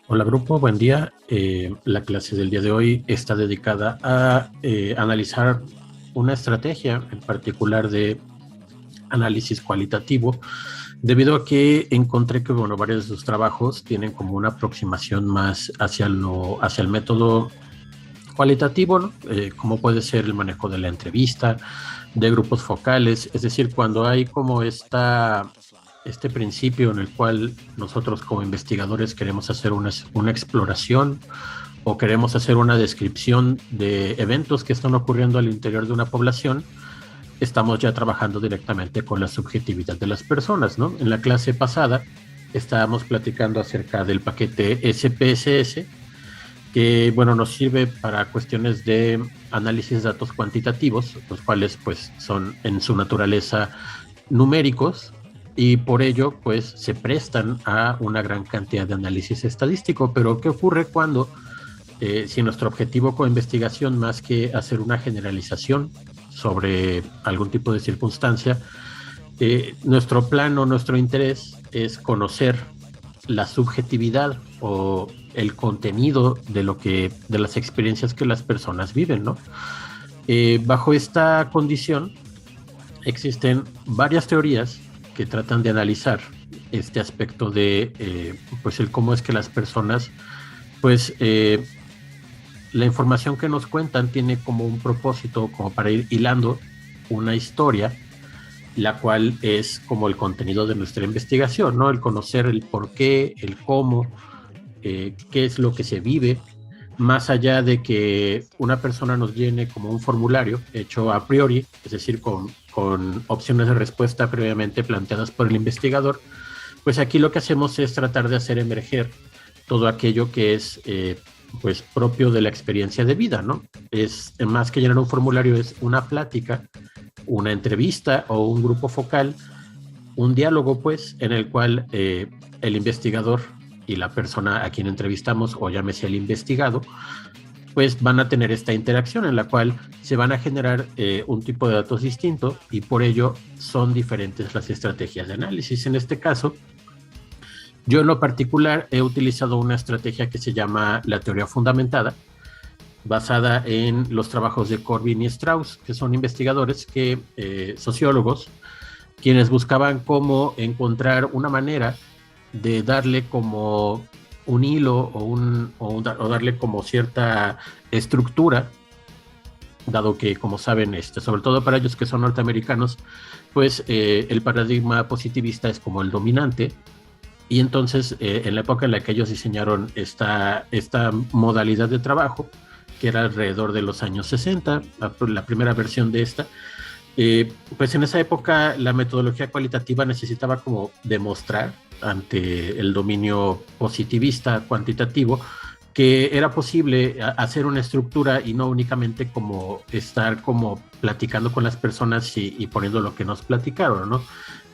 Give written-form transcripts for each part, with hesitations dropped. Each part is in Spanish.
Hola grupo, buen día. La clase del día de hoy está dedicada a analizar una estrategia en particular de análisis cualitativo, debido a que encontré que bueno, varios de sus trabajos tienen como una aproximación más hacia el método cualitativo, ¿no? Como puede ser el manejo de la entrevista, de grupos focales, es decir, cuando hay como este principio en el cual nosotros como investigadores queremos hacer una exploración o queremos hacer una descripción de eventos que están ocurriendo al interior de una población, estamos ya trabajando directamente con la subjetividad de las personas, ¿no? En la clase pasada estábamos platicando acerca del paquete SPSS, que bueno, nos sirve para cuestiones de análisis de datos cuantitativos, los cuales pues son en su naturaleza numéricos y por ello pues se prestan a una gran cantidad de análisis estadístico. Pero ¿qué ocurre cuando si nuestro objetivo con investigación, más que hacer una generalización sobre algún tipo de circunstancia, nuestro plan o nuestro interés es conocer la subjetividad o el contenido de las experiencias que las personas viven, ¿no? Bajo esta condición existen varias teorías que tratan de analizar este aspecto de pues el cómo es que las personas pues la información que nos cuentan tiene como un propósito, como para ir hilando una historia, la cual es como el contenido de nuestra investigación, ¿no? El conocer el por qué, el cómo, qué es lo que se vive, más allá de que una persona nos llene como un formulario hecho a priori, es decir, con opciones de respuesta previamente planteadas por el investigador. Pues aquí lo que hacemos es tratar de hacer emerger todo aquello que es pues propio de la experiencia de vida, ¿no? Es más que llenar un formulario, es una plática, una entrevista o un grupo focal, un diálogo pues en el cual el investigador y la persona a quien entrevistamos, o llámese el investigado, pues van a tener esta interacción en la cual se van a generar un tipo de datos distinto y por ello son diferentes las estrategias de análisis. En este caso, yo en lo particular he utilizado una estrategia que se llama la teoría fundamentada, basada en los trabajos de Corbin y Strauss, que son investigadores, sociólogos, quienes buscaban cómo encontrar una manera de darle como un hilo o darle como cierta estructura, dado que, como saben, sobre todo para ellos que son norteamericanos, pues el paradigma positivista es como el dominante. Y entonces, en la época en la que ellos diseñaron esta modalidad de trabajo, que era alrededor de los años 60, la primera versión de esta, pues en esa época la metodología cualitativa necesitaba como demostrar ante el dominio positivista cuantitativo que era posible hacer una estructura y no únicamente como estar como platicando con las personas y poniendo lo que nos platicaron, ¿no?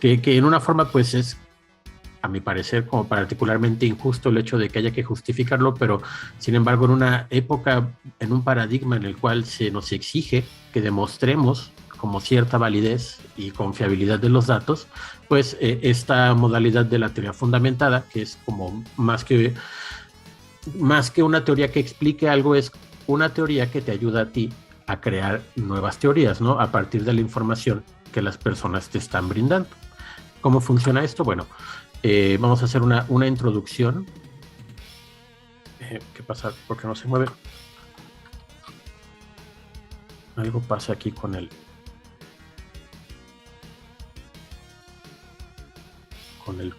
Que en una forma pues es, a mi parecer, como particularmente injusto el hecho de que haya que justificarlo, pero sin embargo en una época, en un paradigma en el cual se nos exige que demostremos como cierta validez y confiabilidad de los datos, pues esta modalidad de la teoría fundamentada, que es como más que una teoría que explique algo, es una teoría que te ayuda a ti a crear nuevas teorías, ¿no? A partir de la información que las personas te están brindando. ¿Cómo funciona esto? Bueno, vamos a hacer una introducción. ¿Qué pasa? ¿Por qué no se mueve? Algo pasa aquí con el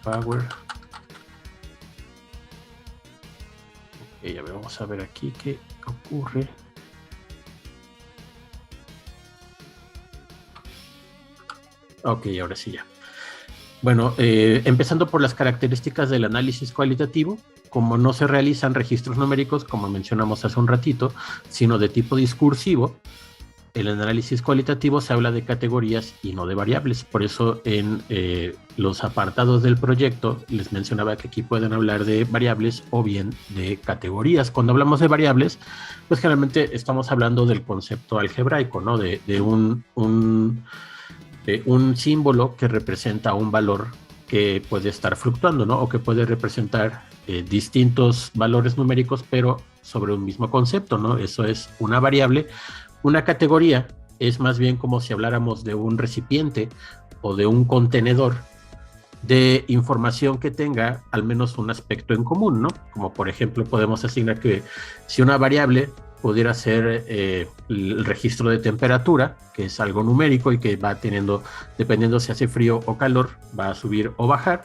power. Ok, a ver, vamos a ver aquí qué ocurre. Ok, ahora sí ya. Bueno, empezando por las características del análisis cualitativo, como no se realizan registros numéricos, como mencionamos hace un ratito, sino de tipo discursivo, el análisis cualitativo se habla de categorías y no de variables. Por eso en los apartados del proyecto les mencionaba que aquí pueden hablar de variables o bien de categorías. Cuando hablamos de variables, pues generalmente estamos hablando del concepto algebraico, ¿no? De un símbolo que representa un valor que puede estar fluctuando, ¿no? O que puede representar distintos valores numéricos, pero sobre un mismo concepto, ¿no? Eso es una variable. Una categoría es más bien como si habláramos de un recipiente o de un contenedor de información que tenga al menos un aspecto en común, ¿no? Como por ejemplo podemos asignar que si una variable pudiera ser el registro de temperatura, que es algo numérico y que va teniendo, dependiendo si hace frío o calor, va a subir o bajar.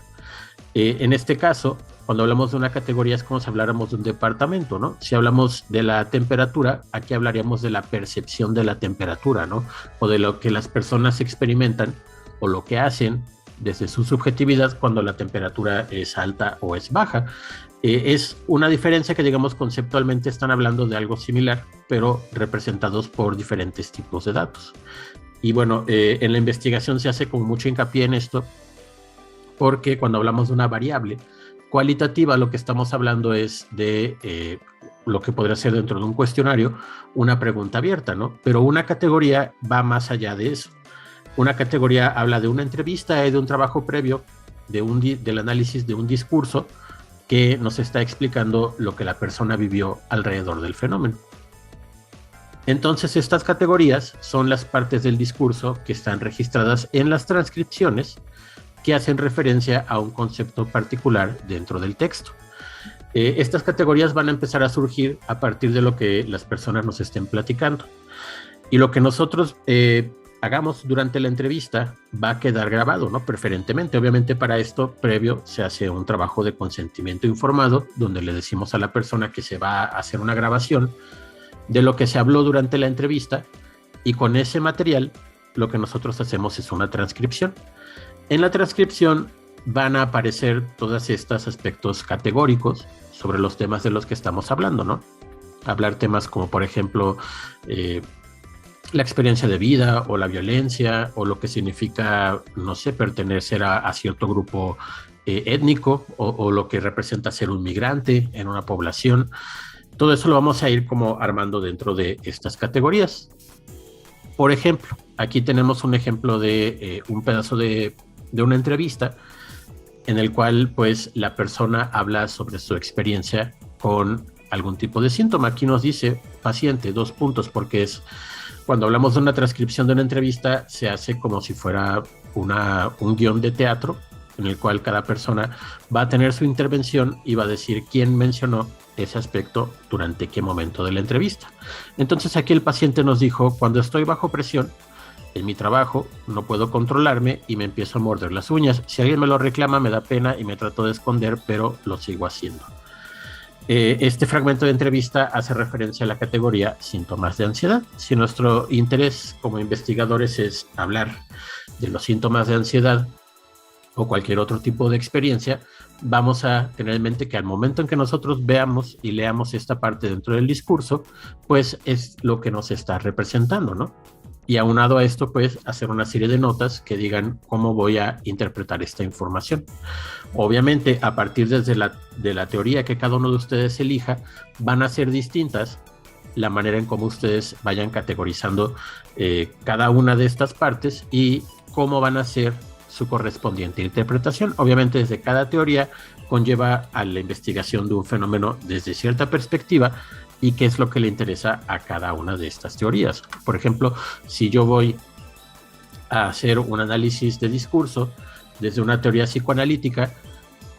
En este caso, cuando hablamos de una categoría es como si habláramos de un departamento, ¿no? Si hablamos de la temperatura, aquí hablaríamos de la percepción de la temperatura, ¿no? O de lo que las personas experimentan o lo que hacen desde su subjetividad cuando la temperatura es alta o es baja. Es una diferencia que, digamos, conceptualmente están hablando de algo similar, pero representados por diferentes tipos de datos. Y bueno, en la investigación se hace como mucho hincapié en esto, porque cuando hablamos de una variable cualitativa, lo que estamos hablando es de lo que podría ser dentro de un cuestionario una pregunta abierta, ¿no? Pero una categoría va más allá de eso. Una categoría habla de una entrevista y de un trabajo previo, del análisis de un discurso que nos está explicando lo que la persona vivió alrededor del fenómeno. Entonces, estas categorías son las partes del discurso que están registradas en las transcripciones que hacen referencia a un concepto particular dentro del texto. Estas categorías van a empezar a surgir a partir de lo que las personas nos estén platicando. Y lo que nosotros hagamos durante la entrevista va a quedar grabado, ¿no? Preferentemente. Obviamente para esto previo se hace un trabajo de consentimiento informado, donde le decimos a la persona que se va a hacer una grabación de lo que se habló durante la entrevista, y con ese material lo que nosotros hacemos es una transcripción. En la transcripción van a aparecer todos estos aspectos categóricos sobre los temas de los que estamos hablando, ¿no? Hablar temas como, por ejemplo, la experiencia de vida o la violencia o lo que significa, no sé, pertenecer a cierto grupo étnico o lo que representa ser un migrante en una población. Todo eso lo vamos a ir como armando dentro de estas categorías. Por ejemplo, aquí tenemos un ejemplo de un pedazo de una entrevista en el cual pues la persona habla sobre su experiencia con algún tipo de síntoma. Aquí nos dice paciente, 2 puntos, porque es cuando hablamos de una transcripción de una entrevista se hace como si fuera un guión de teatro en el cual cada persona va a tener su intervención y va a decir quién mencionó ese aspecto durante qué momento de la entrevista. Entonces aquí el paciente nos dijo: cuando estoy bajo presión en mi trabajo no puedo controlarme y me empiezo a morder las uñas. Si alguien me lo reclama me da pena y me trato de esconder, pero lo sigo haciendo. Este fragmento de entrevista hace referencia a la categoría síntomas de ansiedad. Si nuestro interés como investigadores es hablar de los síntomas de ansiedad o cualquier otro tipo de experiencia, vamos a tener en mente que al momento en que nosotros veamos y leamos esta parte dentro del discurso, pues es lo que nos está representando, ¿no? Y aunado a esto, pues hacer una serie de notas que digan cómo voy a interpretar esta información. Obviamente, a partir de la teoría que cada uno de ustedes elija, van a ser distintas la manera en cómo ustedes vayan categorizando cada una de estas partes y cómo van a ser su correspondiente interpretación. Obviamente, desde cada teoría conlleva a la investigación de un fenómeno desde cierta perspectiva y qué es lo que le interesa a cada una de estas teorías. Por ejemplo, si yo voy a hacer un análisis de discurso desde una teoría psicoanalítica,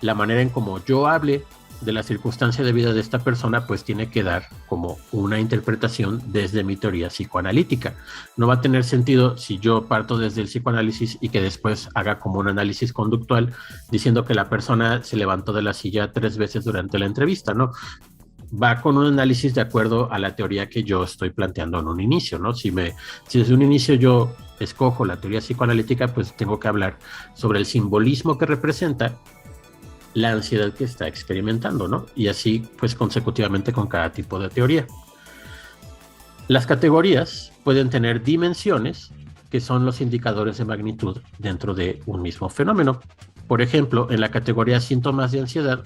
la manera en cómo yo hable de la circunstancia de vida de esta persona, pues tiene que dar como una interpretación desde mi teoría psicoanalítica. No va a tener sentido si yo parto desde el psicoanálisis y que después haga como un análisis conductual diciendo que la persona se levantó de la silla 3 veces durante la entrevista, ¿no? Va con un análisis de acuerdo a la teoría que yo estoy planteando en un inicio, ¿no? Si desde un inicio yo escojo la teoría psicoanalítica, pues tengo que hablar sobre el simbolismo que representa la ansiedad que está experimentando, ¿no? Y así, pues consecutivamente con cada tipo de teoría. Las categorías pueden tener dimensiones, que son los indicadores de magnitud dentro de un mismo fenómeno. Por ejemplo, en la categoría síntomas de ansiedad,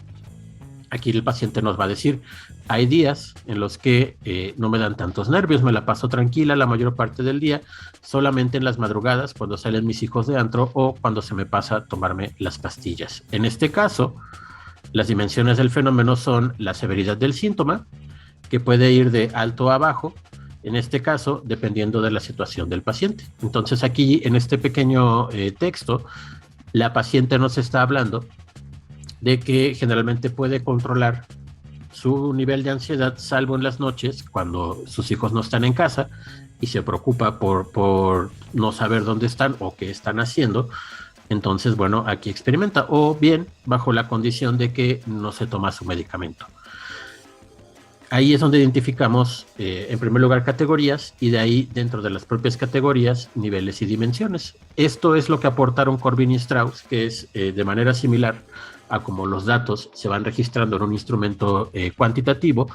Aquí el paciente nos va a decir, hay días en los que no me dan tantos nervios, me la paso tranquila la mayor parte del día, solamente en las madrugadas cuando salen mis hijos de antro o cuando se me pasa a tomarme las pastillas. En este caso, las dimensiones del fenómeno son la severidad del síntoma, que puede ir de alto a bajo, en este caso, dependiendo de la situación del paciente. Entonces aquí, en este pequeño texto, la paciente nos está hablando de que generalmente puede controlar su nivel de ansiedad, salvo en las noches, cuando sus hijos no están en casa y se preocupa por no saber dónde están o qué están haciendo. Entonces, bueno, aquí experimenta, o bien bajo la condición de que no se toma su medicamento. Ahí es donde identificamos, en primer lugar, categorías, y de ahí, dentro de las propias categorías, niveles y dimensiones. Esto es lo que aportaron Corbin y Strauss, que es de manera similar a como los datos se van registrando en un instrumento cuantitativo.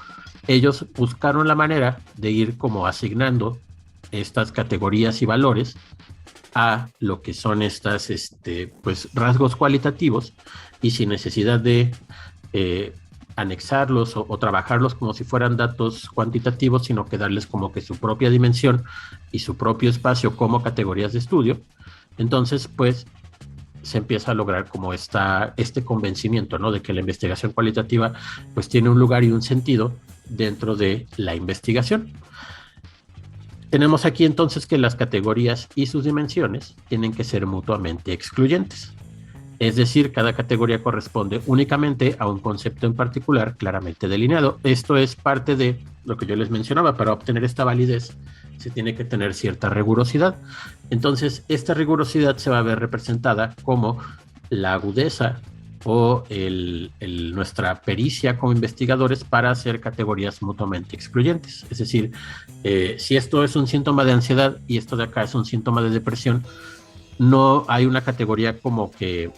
Ellos buscaron la manera de ir como asignando estas categorías y valores a lo que son estas pues, rasgos cualitativos, y sin necesidad de anexarlos o trabajarlos como si fueran datos cuantitativos, sino que darles como que su propia dimensión y su propio espacio como categorías de estudio. Entonces, pues, se empieza a lograr como este convencimiento, ¿no?, de que la investigación cualitativa pues tiene un lugar y un sentido dentro de la investigación. Tenemos aquí entonces que las categorías y sus dimensiones tienen que ser mutuamente excluyentes. Es decir, cada categoría corresponde únicamente a un concepto en particular claramente delineado. Esto es parte de lo que yo les mencionaba. Para obtener esta validez se tiene que tener cierta rigurosidad. Entonces, esta rigurosidad se va a ver representada como la agudeza o nuestra pericia como investigadores para hacer categorías mutuamente excluyentes. Es decir, si esto es un síntoma de ansiedad y esto de acá es un síntoma de depresión, no hay una categoría como que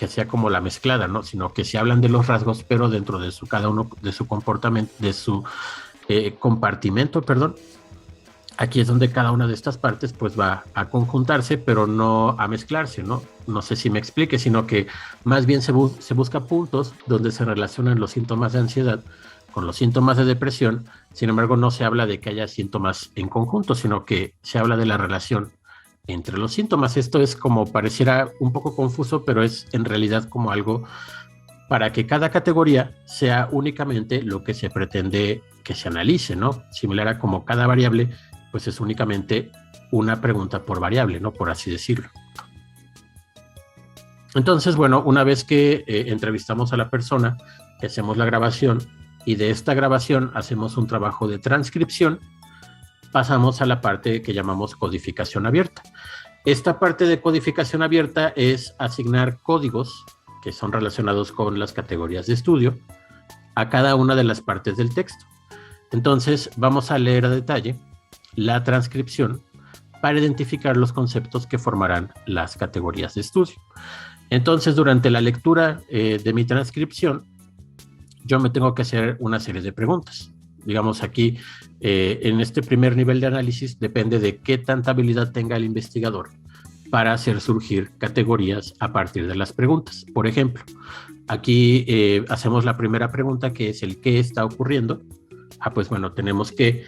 sea como la mezclada, ¿no?, sino que se hablan de los rasgos, pero dentro de cada uno de su comportamiento, de su compartimento, perdón. Aquí es donde cada una de estas partes pues va a conjuntarse, pero no a mezclarse, ¿no? No sé si me explique, sino que más bien se busca puntos donde se relacionan los síntomas de ansiedad con los síntomas de depresión. Sin embargo, no se habla de que haya síntomas en conjunto, sino que se habla de la relación entre los síntomas. Esto es como pareciera un poco confuso, pero es en realidad como algo para que cada categoría sea únicamente lo que se pretende que se analice, ¿no? Similar a como cada variable, pues es únicamente una pregunta por variable, ¿no?, por así decirlo. Entonces, bueno, una vez que entrevistamos a la persona, que hacemos la grabación, y de esta grabación hacemos un trabajo de transcripción, pasamos a la parte que llamamos codificación abierta. Esta parte de codificación abierta es asignar códigos que son relacionados con las categorías de estudio a cada una de las partes del texto. Entonces, vamos a leer a detalle la transcripción para identificar los conceptos que formarán las categorías de estudio. Entonces, durante la lectura de mi transcripción, yo me tengo que hacer una serie de preguntas. Digamos aquí, en este primer nivel de análisis, depende de qué tanta habilidad tenga el investigador para hacer surgir categorías a partir de las preguntas. Por ejemplo, aquí hacemos la primera pregunta, que es el ¿qué está ocurriendo? Pues bueno, tenemos que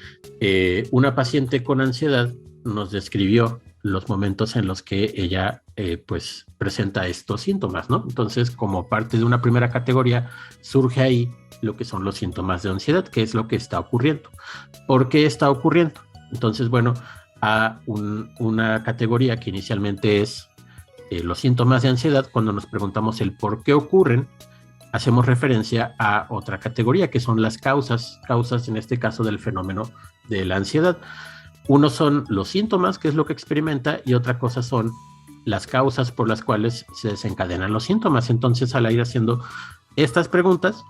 una paciente con ansiedad nos describió los momentos en los que ella pues presenta estos síntomas, ¿no? Entonces, como parte de una primera categoría, surge ahí lo que son los síntomas de ansiedad, que es lo que está ocurriendo. ¿Por qué está ocurriendo? Entonces, bueno, a una categoría que inicialmente es los síntomas de ansiedad, cuando nos preguntamos el por qué ocurren, hacemos referencia a otra categoría, que son las causas en este caso del fenómeno de la ansiedad. Uno son los síntomas, que es lo que experimenta, y otra cosa son las causas por las cuales se desencadenan los síntomas. Entonces, al ir haciendo estas preguntas,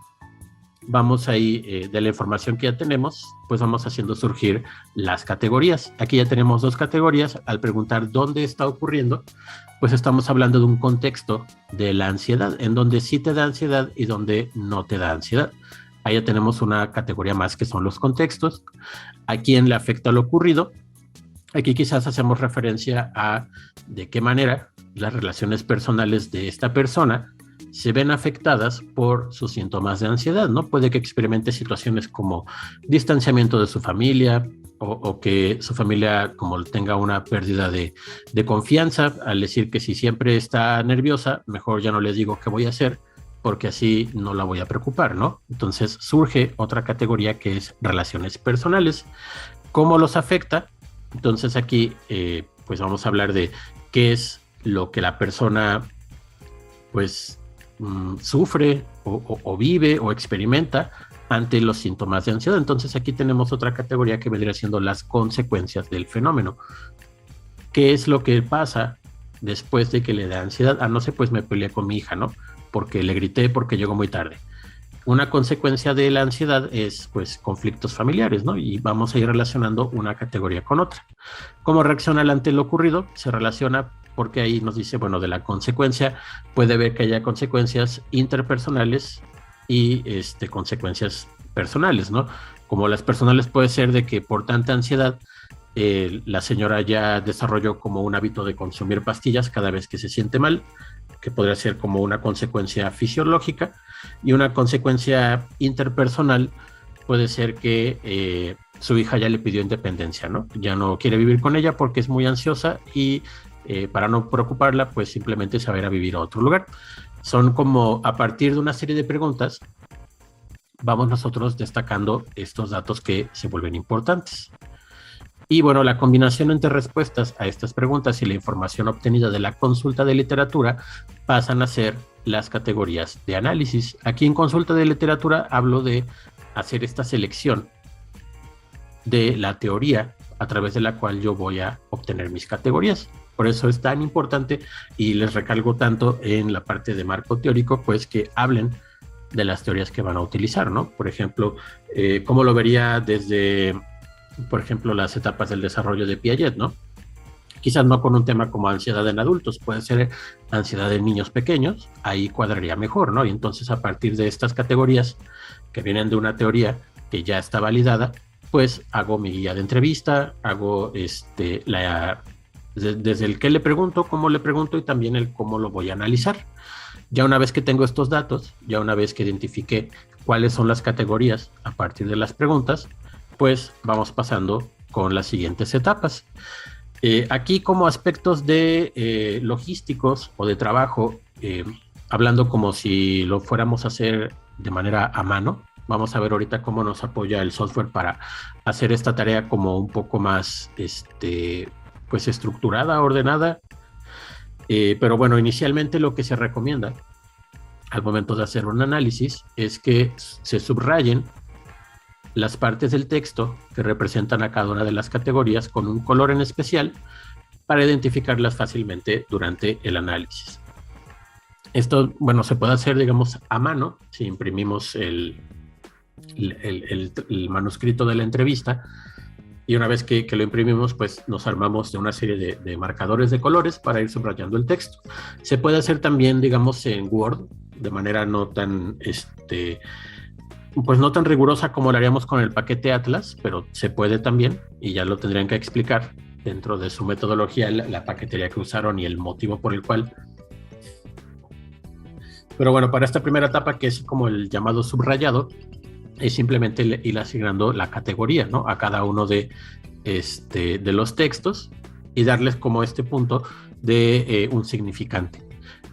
vamos ahí, de la información que ya tenemos, pues vamos haciendo surgir las categorías. Aquí ya tenemos dos categorías. Al preguntar dónde está ocurriendo, pues estamos hablando de un contexto de la ansiedad, en donde sí te da ansiedad y donde no te da ansiedad. Ahí ya tenemos una categoría más, que son los contextos. ¿A quién le afecta lo ocurrido? Aquí quizás hacemos referencia a de qué manera las relaciones personales de esta persona se ven afectadas por sus síntomas de ansiedad, ¿no? Puede que experimente situaciones como distanciamiento de su familia o que su familia como tenga una pérdida de confianza al decir que si siempre está nerviosa, mejor ya no le digo qué voy a hacer porque así no la voy a preocupar, ¿no? Entonces surge otra categoría que es relaciones personales. ¿Cómo los afecta? Entonces aquí pues vamos a hablar de qué es lo que la persona pues sufre o vive o experimenta ante los síntomas de ansiedad. Entonces aquí tenemos otra categoría que vendría siendo las consecuencias del fenómeno. ¿Qué es lo que pasa después de que le da ansiedad? Ah, no sé, pues me peleé con mi hija, ¿no? Porque le grité porque llegó muy tarde. Una consecuencia de la ansiedad es pues conflictos familiares, ¿no? Y vamos a ir relacionando una categoría con otra. ¿Cómo reacciona ante lo ocurrido? Se relaciona porque ahí nos dice, bueno, de la consecuencia puede ver que haya consecuencias interpersonales y consecuencias personales, ¿no? Como las personales puede ser de que por tanta ansiedad la señora ya desarrolló como un hábito de consumir pastillas cada vez que se siente mal, que podría ser como una consecuencia fisiológica, y una consecuencia interpersonal puede ser que su hija ya le pidió independencia, ¿no? Ya no quiere vivir con ella porque es muy ansiosa y para no preocuparla, pues simplemente se va a ir a vivir a otro lugar. Son como a partir de una serie de preguntas, vamos nosotros destacando estos datos que se vuelven importantes. Y bueno, la combinación entre respuestas a estas preguntas y la información obtenida de la consulta de literatura pasan a ser las categorías de análisis. Aquí en consulta de literatura hablo de hacer esta selección de la teoría a través de la cual yo voy a obtener mis categorías. Por eso es tan importante y les recalco tanto en la parte de marco teórico, pues que hablen de las teorías que van a utilizar, ¿no? Por ejemplo, ¿cómo lo vería desde, por ejemplo, las etapas del desarrollo de Piaget, ¿no? Quizás no con un tema como ansiedad en adultos, puede ser ansiedad en niños pequeños, ahí cuadraría mejor, ¿no? Y entonces a partir de estas categorías que vienen de una teoría que ya está validada, pues hago mi guía de entrevista, hago desde el qué le pregunto, cómo le pregunto y también el cómo lo voy a analizar. Ya una vez que tengo estos datos, ya una vez que identifiqué cuáles son las categorías a partir de las preguntas, pues vamos pasando con las siguientes etapas. Aquí como aspectos de logísticos o de trabajo, hablando como si lo fuéramos a hacer de manera a mano, vamos a ver ahorita cómo nos apoya el software para hacer esta tarea como un poco más pues estructurada, ordenada. Pero bueno, inicialmente lo que se recomienda al momento de hacer un análisis es que se subrayen las partes del texto que representan a cada una de las categorías con un color en especial para identificarlas fácilmente durante el análisis. Esto, bueno, se puede hacer, digamos, a mano, si imprimimos el manuscrito de la entrevista, y una vez que lo imprimimos, pues nos armamos de una serie de marcadores de colores para ir subrayando el texto. Se puede hacer también, digamos, en Word, de manera no tan, pues no tan rigurosa como lo haríamos con el paquete Atlas, pero se puede también, y ya lo tendrían que explicar dentro de su metodología, la paquetería que usaron y el motivo por el cual. Pero bueno, para esta primera etapa, que es como el llamado subrayado, es simplemente ir asignando la categoría, ¿no? A cada uno de los textos y darles como este punto de un significante.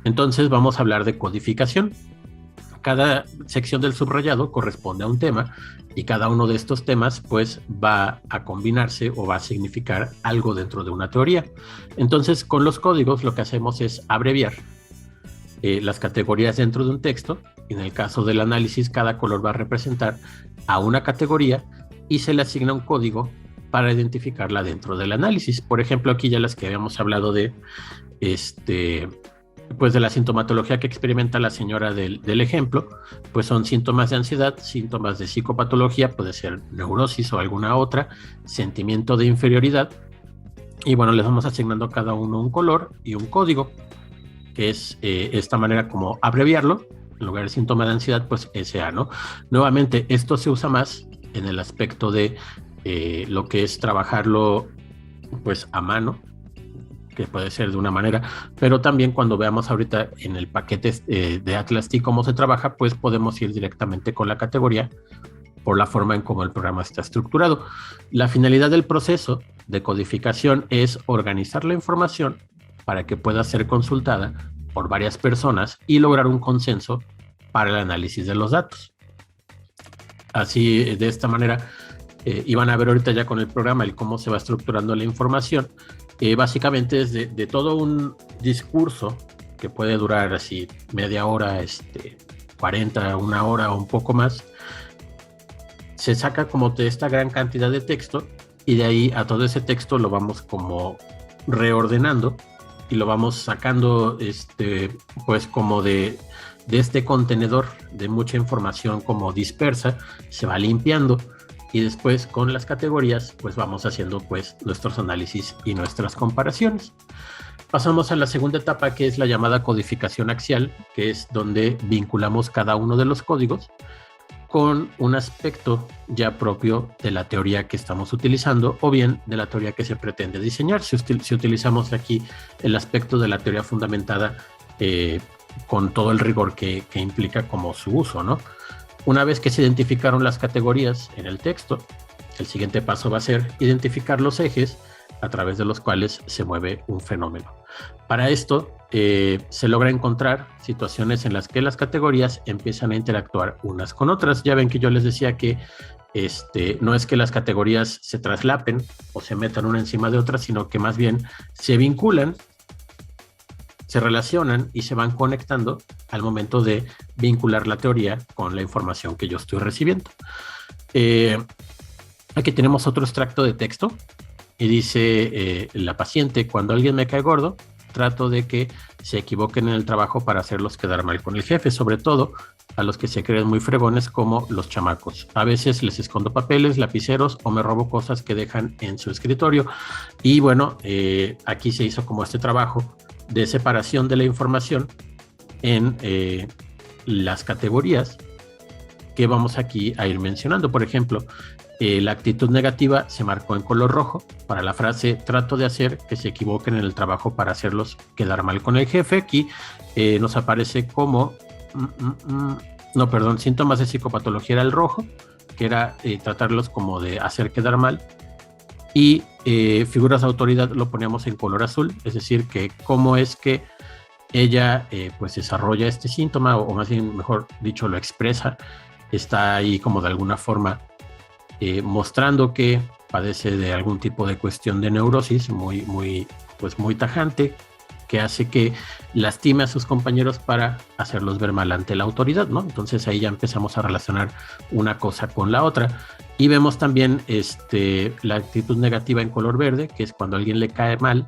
Entonces vamos a hablar de codificación. Cada sección del subrayado corresponde a un tema y cada uno de estos temas pues va a combinarse o va a significar algo dentro de una teoría. Entonces con los códigos lo que hacemos es abreviar las categorías dentro de un texto. En el caso del análisis, cada color va a representar a una categoría y se le asigna un código para identificarla dentro del análisis. Por ejemplo, aquí ya las que habíamos hablado de pues de la sintomatología que experimenta la señora del ejemplo, pues son síntomas de ansiedad, síntomas de psicopatología, puede ser neurosis o alguna otra, sentimiento de inferioridad, y bueno, les vamos asignando a cada uno un color y un código, que es esta manera como abreviarlo. En lugar de síntoma de ansiedad, pues SA, ¿no? Nuevamente, esto se usa más en el aspecto de lo que es trabajarlo pues a mano, que puede ser de una manera, pero también cuando veamos ahorita en el paquete de Atlas T cómo se trabaja, pues podemos ir directamente con la categoría por la forma en cómo el programa está estructurado. La finalidad del proceso de codificación es organizar la información para que pueda ser consultada por varias personas y lograr un consenso para el análisis de los datos. Así, de esta manera, y van a ver ahorita ya con el programa el cómo se va estructurando la información. Básicamente es de todo un discurso que puede durar así media hora, 40, una hora o un poco más. Se saca como de esta gran cantidad de texto y de ahí a todo ese texto lo vamos como reordenando y lo vamos sacando pues como de este contenedor de mucha información como dispersa, se va limpiando y después con las categorías pues vamos haciendo pues nuestros análisis y nuestras comparaciones. Pasamos a la segunda etapa, que es la llamada codificación axial, que es donde vinculamos cada uno de los códigos con un aspecto ya propio de la teoría que estamos utilizando o bien de la teoría que se pretende diseñar. Si utilizamos aquí el aspecto de la teoría fundamentada con todo el rigor que implica como su uso, ¿no? Una vez que se identificaron las categorías en el texto, el siguiente paso va a ser identificar los ejes a través de los cuales se mueve un fenómeno. Para esto se logra encontrar situaciones en las que las categorías empiezan a interactuar unas con otras. Ya ven que yo les decía que no es que las categorías se traslapen o se metan una encima de otra, sino que más bien se vinculan, se relacionan y se van conectando al momento de vincular la teoría con la información que yo estoy recibiendo. Aquí tenemos otro extracto de texto y dice la paciente: cuando alguien me cae gordo, trato de que se equivoquen en el trabajo para hacerlos quedar mal con el jefe, sobre todo a los que se creen muy fregones como los chamacos. A veces les escondo papeles, lapiceros o me robo cosas que dejan en su escritorio. Y bueno, aquí se hizo como este trabajo de separación de la información en las categorías que vamos aquí a ir mencionando. Por ejemplo, la actitud negativa se marcó en color rojo para la frase trato de hacer que se equivoquen en el trabajo para hacerlos quedar mal con el jefe. Aquí nos aparece como síntomas de psicopatología era el rojo, que era tratarlos como de hacer quedar mal, y figuras de autoridad lo poníamos en color azul, es decir, que cómo es que ella pues desarrolla este síntoma, o más bien, mejor dicho, lo expresa, está ahí como de alguna forma mostrando que padece de algún tipo de cuestión de neurosis muy tajante, que hace que lastime a sus compañeros para hacerlos ver mal ante la autoridad, ¿no? Entonces ahí ya empezamos a relacionar una cosa con la otra. Y vemos también la actitud negativa en color verde, que es cuando a alguien le cae mal,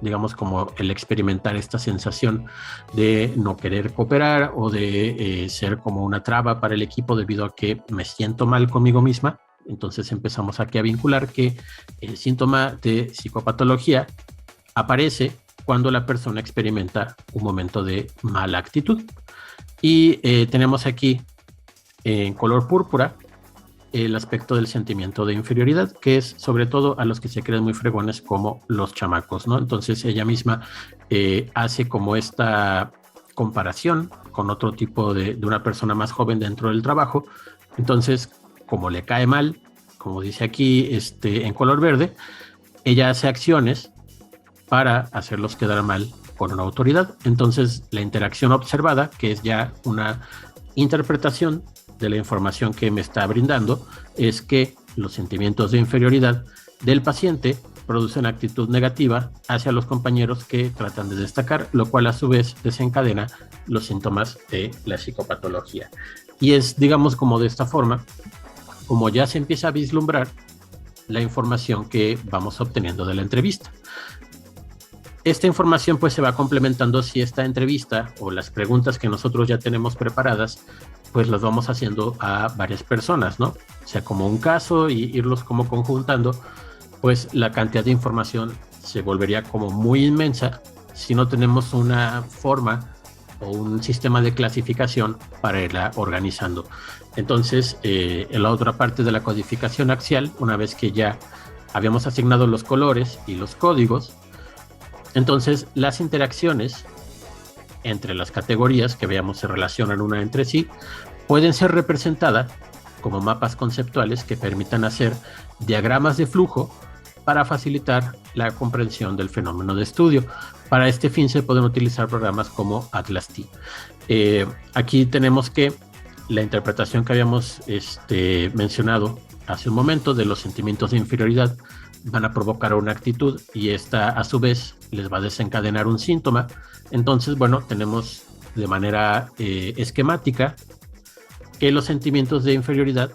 digamos como el experimentar esta sensación de no querer cooperar o de ser como una traba para el equipo debido a que me siento mal conmigo misma. Entonces empezamos aquí a vincular que el síntoma de psicopatología aparece cuando la persona experimenta un momento de mala actitud. Y tenemos aquí en color púrpura el aspecto del sentimiento de inferioridad, que es sobre todo a los que se creen muy fregones como los chamacos, ¿no? Entonces ella misma hace como esta comparación con otro tipo de una persona más joven dentro del trabajo. Entonces, como le cae mal, como dice aquí en color verde, ella hace acciones para hacerlos quedar mal con una autoridad. Entonces la interacción observada, que es ya una interpretación de la información que me está brindando, es que los sentimientos de inferioridad del paciente producen actitud negativa hacia los compañeros que tratan de destacar, lo cual a su vez desencadena los síntomas de la psicopatología. Y es, digamos, como de esta forma, como ya se empieza a vislumbrar la información que vamos obteniendo de la entrevista. Esta información pues se va complementando si esta entrevista o las preguntas que nosotros ya tenemos preparadas, pues las vamos haciendo a varias personas, ¿no? O sea, como un caso y irlos como conjuntando, pues la cantidad de información se volvería como muy inmensa si no tenemos una forma o un sistema de clasificación para irla organizando. Entonces, en la otra parte de la codificación axial, una vez que ya habíamos asignado los colores y los códigos, Entonces, las interacciones entre las categorías que veamos se relacionan una entre sí, pueden ser representadas como mapas conceptuales que permitan hacer diagramas de flujo para facilitar la comprensión del fenómeno de estudio. Para este fin se pueden utilizar programas como ATLAS-T. Aquí tenemos que la interpretación que habíamos mencionado hace un momento de los sentimientos de inferioridad van a provocar una actitud y esta a su vez les va a desencadenar un síntoma. Entonces, bueno, tenemos de manera esquemática que los sentimientos de inferioridad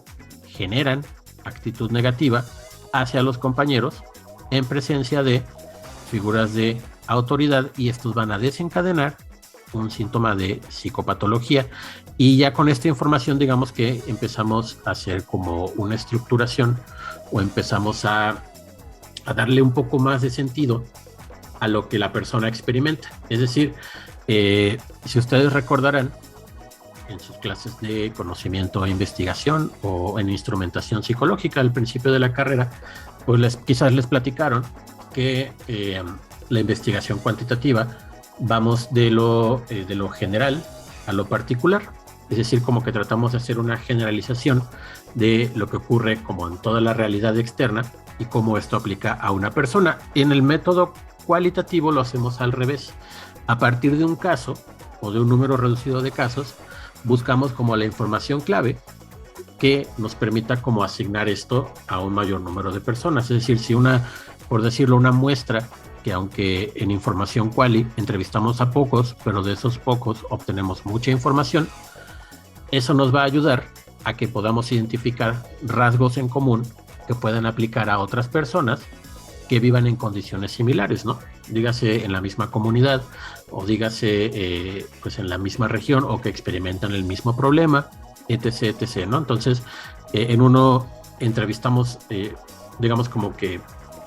generan actitud negativa hacia los compañeros en presencia de figuras de autoridad y estos van a desencadenar un síntoma de psicopatología. Y ya con esta información, digamos que empezamos a hacer como una estructuración o empezamos a darle un poco más de sentido a lo que la persona experimenta. Es decir, si ustedes recordarán, en sus clases de conocimiento e investigación o en instrumentación psicológica al principio de la carrera, pues quizás les platicaron que la investigación cuantitativa vamos de lo general a lo particular. Es decir, como que tratamos de hacer una generalización de lo que ocurre como en toda la realidad externa y cómo esto aplica a una persona. En el método cualitativo lo hacemos al revés. A partir de un caso o de un número reducido de casos, buscamos como la información clave que nos permita como asignar esto a un mayor número de personas. Es decir, si por decirlo, una muestra que aunque en información quali entrevistamos a pocos, pero de esos pocos obtenemos mucha información, eso nos va a ayudar a que podamos identificar rasgos en común que puedan aplicar a otras personas que vivan en condiciones similares, ¿no? Dígase en la misma comunidad o dígase pues en la misma región o que experimentan el mismo problema, etc., etc., ¿no? Entonces, en uno entrevistamos, digamos como que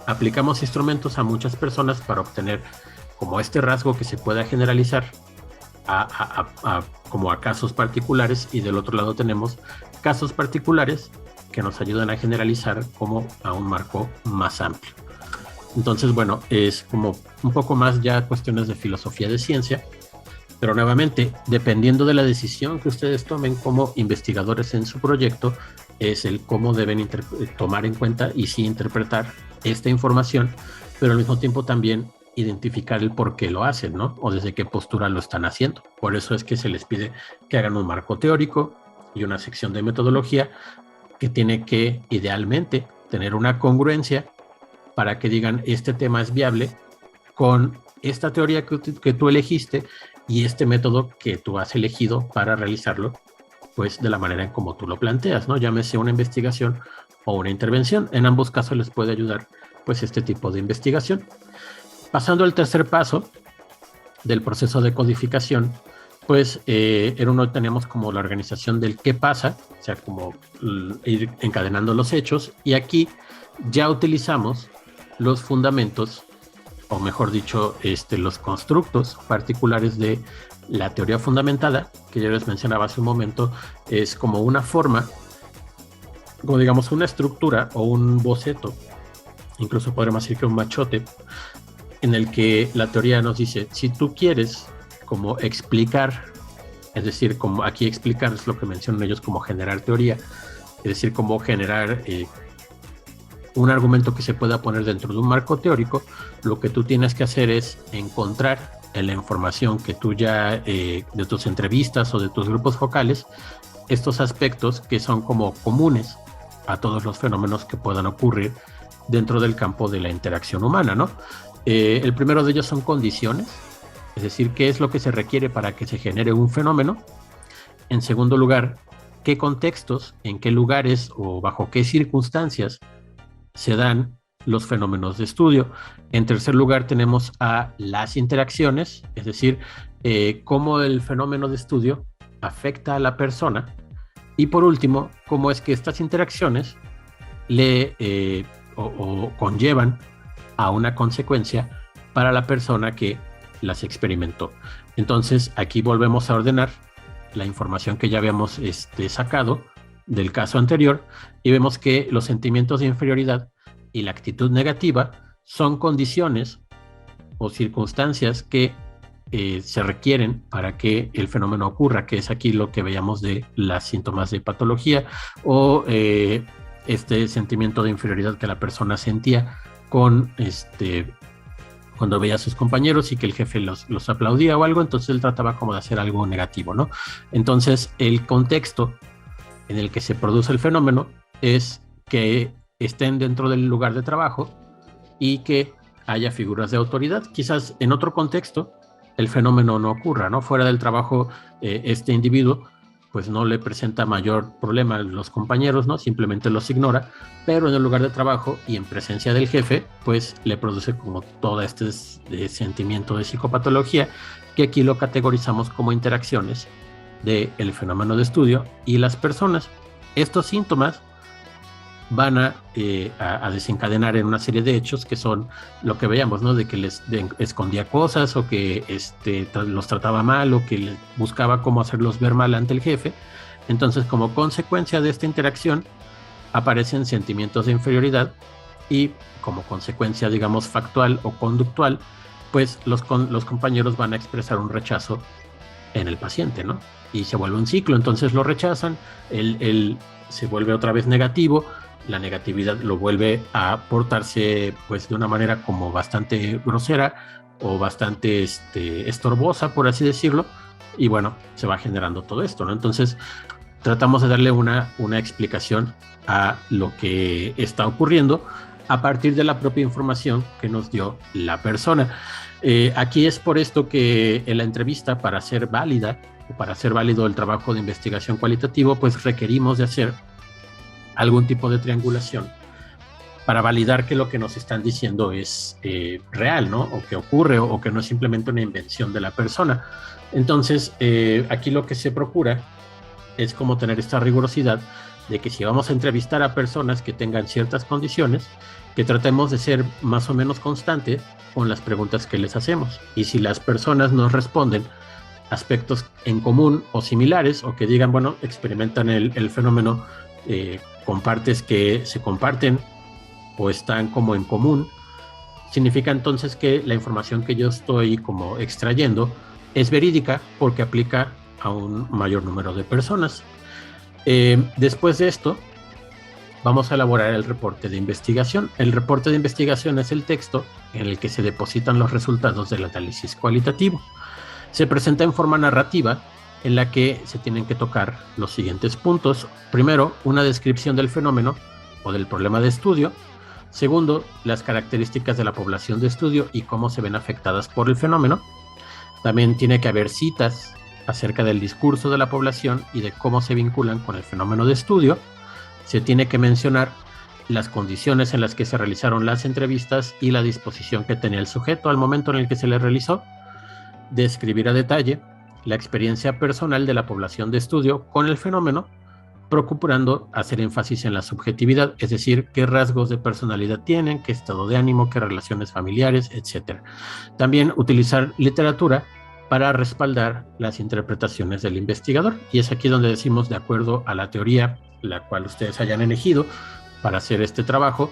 aplicamos instrumentos a muchas personas para obtener como este rasgo que se pueda generalizar como a casos particulares, y del otro lado tenemos casos particulares que nos ayudan a generalizar como a un marco más amplio. Entonces, bueno, es como un poco más ya cuestiones de filosofía de ciencia, pero nuevamente, dependiendo de la decisión que ustedes tomen como investigadores en su proyecto, es el cómo deben tomar en cuenta y sí interpretar esta información, pero al mismo tiempo también identificar el por qué lo hacen, ¿no? O desde qué postura lo están haciendo. Por eso es que se les pide que hagan un marco teórico y una sección de metodología que tiene que, idealmente, tener una congruencia para que digan, este tema es viable con esta teoría que tú elegiste y este método que tú has elegido para realizarlo, pues de la manera en como tú lo planteas, ¿no? Llámese una investigación o una intervención. En ambos casos les puede ayudar, pues, este tipo de investigación. Pasando al tercer paso del proceso de codificación, pues en uno tenemos como la organización del qué pasa, o sea, como ir encadenando los hechos, y aquí ya utilizamos los fundamentos, o mejor dicho, los constructos particulares de la teoría fundamentada, que ya les mencionaba hace un momento. Es como una forma, como digamos una estructura o un boceto, incluso podríamos decir que un machote, en el que la teoría nos dice, si tú quieres como explicar, es decir, como aquí explicar es lo que mencionan ellos como generar teoría, es decir, como generar un argumento que se pueda poner dentro de un marco teórico, lo que tú tienes que hacer es encontrar en la información que tú ya, de tus entrevistas o de tus grupos focales, estos aspectos que son como comunes a todos los fenómenos que puedan ocurrir dentro del campo de la interacción humana, ¿no? El primero de ellos son condiciones, es decir, qué es lo que se requiere para que se genere un fenómeno. En segundo lugar, qué contextos, en qué lugares o bajo qué circunstancias se dan los fenómenos de estudio. En tercer lugar, tenemos a las interacciones, es decir, cómo el fenómeno de estudio afecta a la persona. Y por último, cómo es que estas interacciones o conllevan a una consecuencia para la persona que las experimentó. Entonces, aquí volvemos a ordenar la información que ya habíamos sacado del caso anterior y vemos que los sentimientos de inferioridad y la actitud negativa son condiciones o circunstancias que se requieren para que el fenómeno ocurra, que es aquí lo que veíamos de las síntomas de patología o este sentimiento de inferioridad que la persona sentía cuando veía a sus compañeros y que el jefe los aplaudía o algo, entonces él trataba como de hacer algo negativo, ¿no? Entonces el contexto en el que se produce el fenómeno es que estén dentro del lugar de trabajo y que haya figuras de autoridad. Quizás en otro contexto el fenómeno no ocurra, ¿no? Fuera del trabajo, este individuo pues no le presenta mayor problema a los compañeros, ¿no? Simplemente los ignora, pero en el lugar de trabajo y en presencia del jefe, pues le produce como todo este sentimiento de psicopatología, que aquí lo categorizamos como interacciones del fenómeno de estudio y las personas. Estos síntomas van a desencadenar en una serie de hechos que son lo que veíamos, ¿no? De que les escondía cosas o que los trataba mal o que les buscaba cómo hacerlos ver mal ante el jefe. Entonces, como consecuencia de esta interacción, aparecen sentimientos de inferioridad y como consecuencia, digamos, factual o conductual, pues los compañeros van a expresar un rechazo en el paciente, ¿no? Y se vuelve un ciclo, entonces lo rechazan, él se vuelve otra vez negativo, la negatividad lo vuelve a portarse pues de una manera como bastante grosera o bastante estorbosa, por así decirlo, y bueno, se va generando todo esto, ¿no? Entonces tratamos de darle una explicación a lo que está ocurriendo a partir de la propia información que nos dio la persona. Aquí es por esto que en la entrevista, para ser válida o para hacer válido el trabajo de investigación cualitativo, pues requerimos de hacer algún tipo de triangulación para validar que lo que nos están diciendo es real, ¿no? O que ocurre o que no es simplemente una invención de la persona. Entonces, aquí lo que se procura es como tener esta rigurosidad de que si vamos a entrevistar a personas que tengan ciertas condiciones, que tratemos de ser más o menos constantes con las preguntas que les hacemos. Y si las personas nos responden aspectos en común o similares, o que digan, bueno, experimentan el fenómeno con partes que se comparten o están como en común, significa entonces que la información que yo estoy como extrayendo es verídica porque aplica a un mayor número de personas. Después de esto, vamos a elaborar el reporte de investigación. El reporte de investigación es el texto en el que se depositan los resultados del análisis cualitativo. Se presenta en forma narrativa en la que se tienen que tocar los siguientes puntos. Primero, una descripción del fenómeno o del problema de estudio. Segundo, las características de la población de estudio y cómo se ven afectadas por el fenómeno. También tiene que haber citas acerca del discurso de la población y de cómo se vinculan con el fenómeno de estudio. Se tiene que mencionar las condiciones en las que se realizaron las entrevistas y la disposición que tenía el sujeto al momento en el que se le realizó. Describir a detalle la experiencia personal de la población de estudio con el fenómeno, procurando hacer énfasis en la subjetividad, es decir, qué rasgos de personalidad tienen, qué estado de ánimo, qué relaciones familiares, etc. También utilizar literatura para respaldar las interpretaciones del investigador, y es aquí donde decimos, de acuerdo a la teoría la cual ustedes hayan elegido para hacer este trabajo,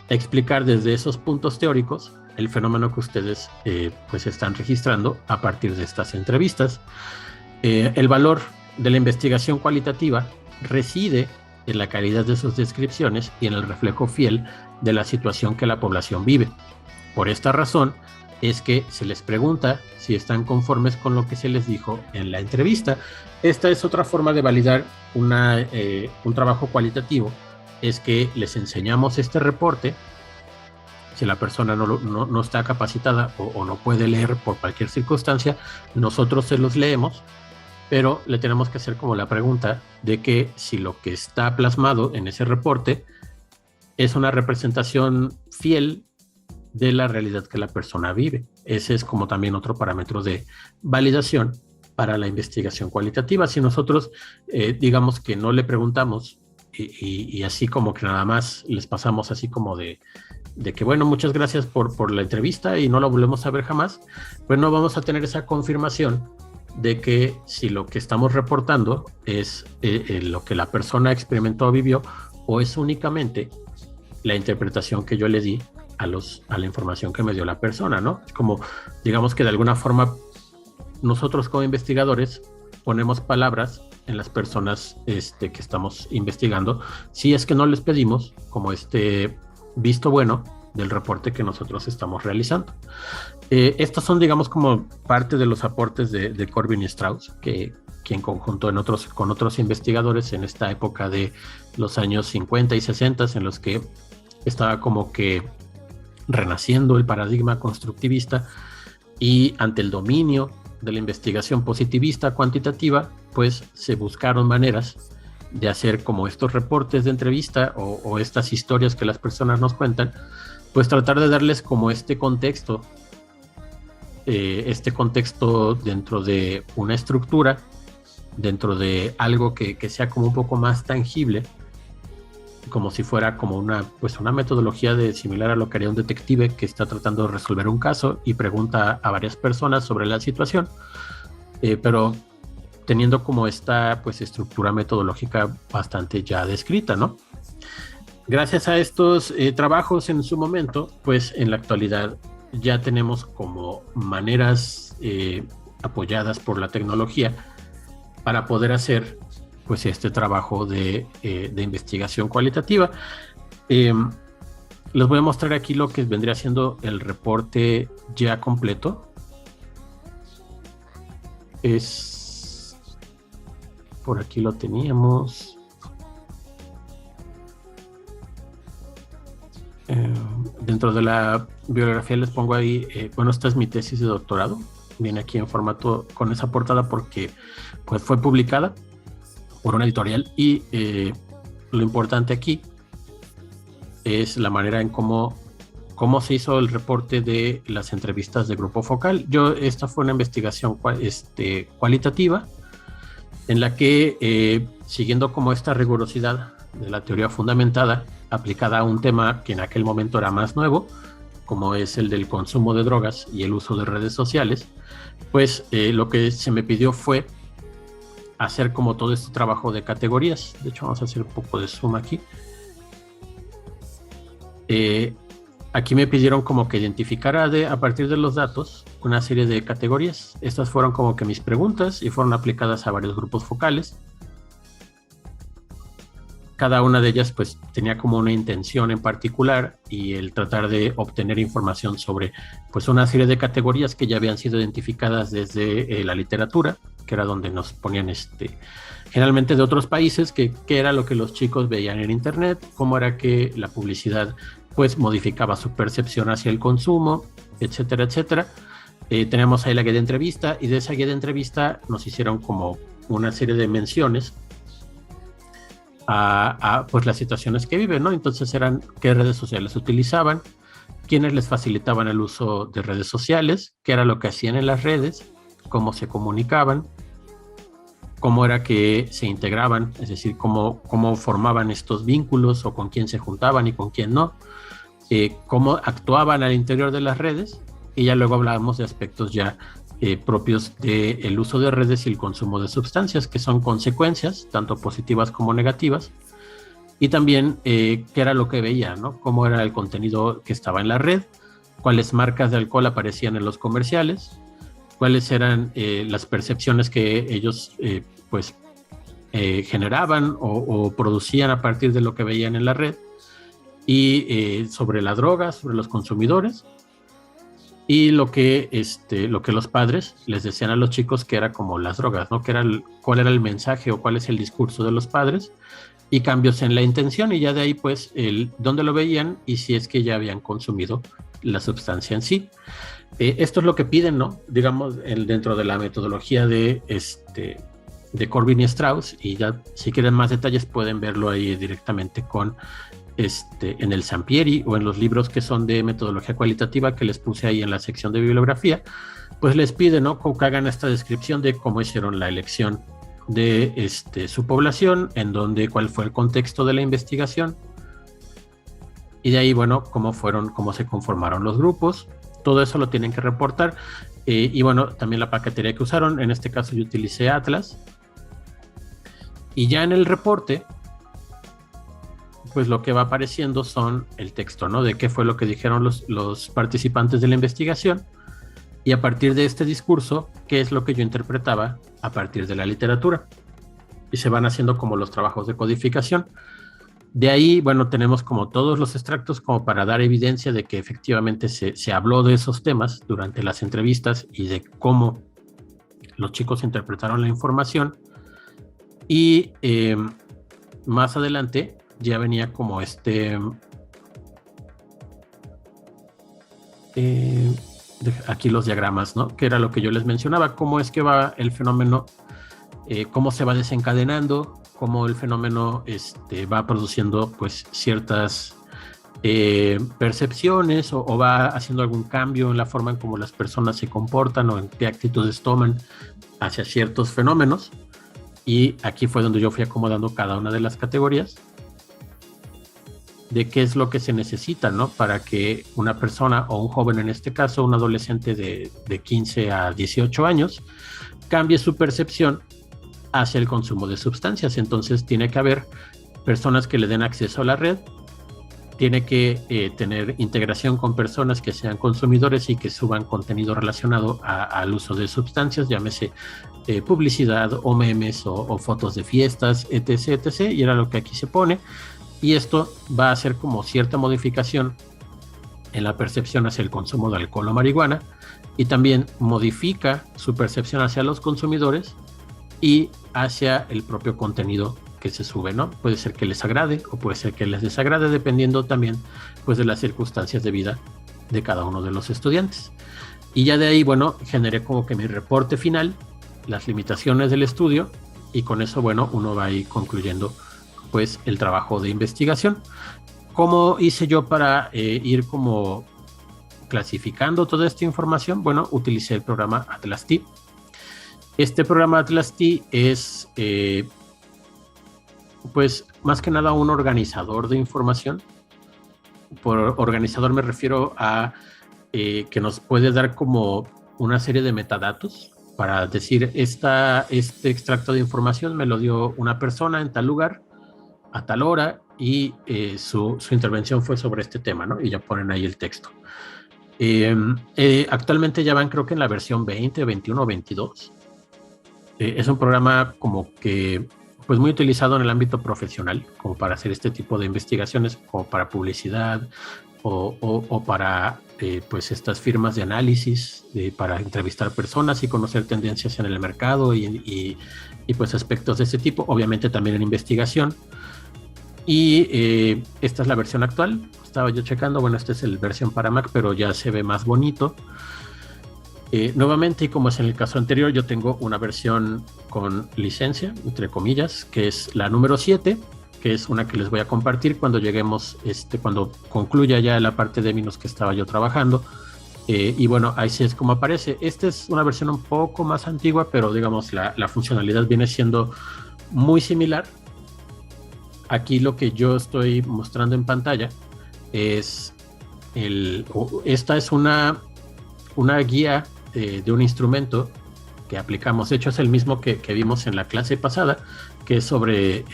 explicar desde esos puntos teóricos el fenómeno que ustedes pues están registrando a partir de estas entrevistas. El valor de la investigación cualitativa reside en la calidad de sus descripciones y en el reflejo fiel de la situación que la población vive. Por esta razón es que se les pregunta si están conformes con lo que se les dijo en la entrevista. Esta es otra forma de validar un trabajo cualitativo, es que les enseñamos este reporte. Si la persona no está capacitada o no puede leer por cualquier circunstancia, nosotros se los leemos, pero le tenemos que hacer como la pregunta de que si lo que está plasmado en ese reporte es una representación fiel de la realidad que la persona vive. Ese es como también otro parámetro de validación para la investigación cualitativa. Si nosotros digamos que no le preguntamos y así como que nada más les pasamos así como de que bueno, muchas gracias por la entrevista y no la volvemos a ver jamás, pues no vamos a tener esa confirmación de que si lo que estamos reportando es lo que la persona experimentó o vivió, o es únicamente la interpretación que yo le di a la información que me dio la persona, ¿no? Es como, digamos que de alguna forma nosotros como investigadores ponemos palabras en las personas que estamos investigando, si es que no les pedimos como visto bueno del reporte que nosotros estamos realizando. Estos son, digamos, como parte de los aportes de Corbin y Strauss, que en conjunto con otros investigadores en esta época de los años 50 y 60, en los que estaba como que renaciendo el paradigma constructivista, y ante el dominio de la investigación positivista cuantitativa, pues se buscaron maneras de hacer como estos reportes de entrevista o estas historias que las personas nos cuentan, pues tratar de darles como este contexto dentro de una estructura, dentro de algo que sea como un poco más tangible, como si fuera como una metodología similar a lo que haría un detective que está tratando de resolver un caso y pregunta a varias personas sobre la situación, pero teniendo como esta pues estructura metodológica bastante ya descrita, ¿no? Gracias a estos trabajos en su momento, pues en la actualidad ya tenemos como maneras apoyadas por la tecnología para poder hacer pues este trabajo de investigación cualitativa. Les voy a mostrar aquí lo que vendría siendo el reporte ya completo. Por aquí lo teníamos. Dentro de la bibliografía les pongo ahí, esta es mi tesis de doctorado, viene aquí en formato con esa portada porque pues fue publicada por una editorial y lo importante aquí es la manera en cómo se hizo el reporte de las entrevistas de grupo focal. Esta fue una investigación cualitativa en la que siguiendo como esta rigurosidad de la teoría fundamentada aplicada a un tema que en aquel momento era más nuevo, como es el del consumo de drogas y el uso de redes sociales, pues lo que se me pidió fue hacer como todo este trabajo de categorías. De hecho, vamos a hacer un poco de zoom aquí. Aquí me pidieron como que identificara a partir de los datos una serie de categorías. Estas fueron como que mis preguntas y fueron aplicadas a varios grupos focales. Cada una de ellas pues tenía como una intención en particular y el tratar de obtener información sobre pues una serie de categorías que ya habían sido identificadas desde la literatura, que era donde nos ponían generalmente de otros países, que era lo que los chicos veían en internet, cómo era que la publicidad pues modificaba su percepción hacia el consumo, etcétera, etcétera. Tenemos ahí la guía de entrevista y de esa guía de entrevista nos hicieron como una serie de menciones a pues las situaciones que viven, ¿no? Entonces eran qué redes sociales utilizaban, quiénes les facilitaban el uso de redes sociales, qué era lo que hacían en las redes, cómo se comunicaban, cómo era que se integraban, es decir, cómo formaban estos vínculos o con quién se juntaban y con quién no, cómo actuaban al interior de las redes, y ya luego hablábamos de aspectos ya propios del uso de redes y el consumo de sustancias, que son consecuencias, tanto positivas como negativas, y también qué era lo que veía, ¿no? Cómo era el contenido que estaba en la red, cuáles marcas de alcohol aparecían en los comerciales, cuáles eran las percepciones que ellos generaban o producían a partir de lo que veían en la red, y sobre la droga, sobre los consumidores, y lo que los padres les decían a los chicos que era como las drogas, ¿no? Cuál era el mensaje o cuál es el discurso de los padres, y cambios en la intención, y ya de ahí pues dónde lo veían y si es que ya habían consumido la sustancia en sí. Esto es lo que piden, ¿no? Digamos, dentro de la metodología de Corbin y Strauss, y ya si quieren más detalles pueden verlo ahí directamente en el Sampieri o en los libros que son de metodología cualitativa que les puse ahí en la sección de bibliografía. Pues les piden, ¿no?, que hagan esta descripción de cómo hicieron la elección de su población, cuál fue el contexto de la investigación, y de ahí, bueno, cómo se conformaron los grupos. Todo eso lo tienen que reportar, y bueno, también la paquetería que usaron. En este caso yo utilicé Atlas, y ya en el reporte pues lo que va apareciendo son el texto, ¿no? De qué fue lo que dijeron los participantes de la investigación, y a partir de este discurso, qué es lo que yo interpretaba a partir de la literatura. Y se van haciendo como los trabajos de codificación. De ahí, bueno, tenemos como todos los extractos como para dar evidencia de que efectivamente se habló de esos temas durante las entrevistas y de cómo los chicos interpretaron la información. Y más adelante ya venía como aquí los diagramas, ¿no? Que era lo que yo les mencionaba, cómo es que va el fenómeno, cómo se va desencadenando, cómo el fenómeno va produciendo pues ciertas percepciones o va haciendo algún cambio en la forma en cómo las personas se comportan o en qué actitudes toman hacia ciertos fenómenos. Y aquí fue donde yo fui acomodando cada una de las categorías de qué es lo que se necesita, ¿no? Para que una persona o un joven, en este caso, un adolescente de 15 a 18 años, cambie su percepción hacia el consumo de sustancias. Entonces tiene que haber personas que le den acceso a la red, tiene que tener integración con personas que sean consumidores y que suban contenido relacionado al uso de sustancias, llámese publicidad o memes o fotos de fiestas, etc., etc., y era lo que aquí se pone. Y esto va a hacer como cierta modificación en la percepción hacia el consumo de alcohol o marihuana, y también modifica su percepción hacia los consumidores y hacia el propio contenido que se sube, ¿no? Puede ser que les agrade o puede ser que les desagrade, dependiendo también pues de las circunstancias de vida de cada uno de los estudiantes. Y ya de ahí, bueno, generé como que mi reporte final, las limitaciones del estudio, y con eso, bueno, uno va a ir concluyendo pues el trabajo de investigación. ¿Cómo hice yo para ir como clasificando toda esta información? Bueno, utilicé el programa Atlas-T. Este programa Atlas-T es pues más que nada un organizador de información. Por organizador me refiero a que nos puede dar como una serie de metadatos para decir, este extracto de información me lo dio una persona en tal lugar, a tal hora, y su intervención fue sobre este tema, ¿no? Y ya ponen ahí el texto. Actualmente ya van, creo que en la versión 20, 21 o 22. Es un programa como que pues muy utilizado en el ámbito profesional, como para hacer este tipo de investigaciones, como para publicidad o para pues estas firmas de análisis, para entrevistar personas y conocer tendencias en el mercado y pues aspectos de este tipo, obviamente también en investigación. Y esta es la versión actual, estaba yo checando, bueno, esta es la versión para Mac, pero ya se ve más bonito. Nuevamente, y como es en el caso anterior, yo tengo una versión con licencia, entre comillas, que es la número 7, que es una que les voy a compartir cuando lleguemos, cuando concluya ya la parte de Minos que estaba yo trabajando. Y bueno, ahí sí es como aparece. Esta es una versión un poco más antigua, pero digamos la funcionalidad viene siendo muy similar. Aquí lo que yo estoy mostrando en pantalla es esta es una guía de un instrumento que aplicamos. De hecho, es el mismo que vimos en la clase pasada, que es sobre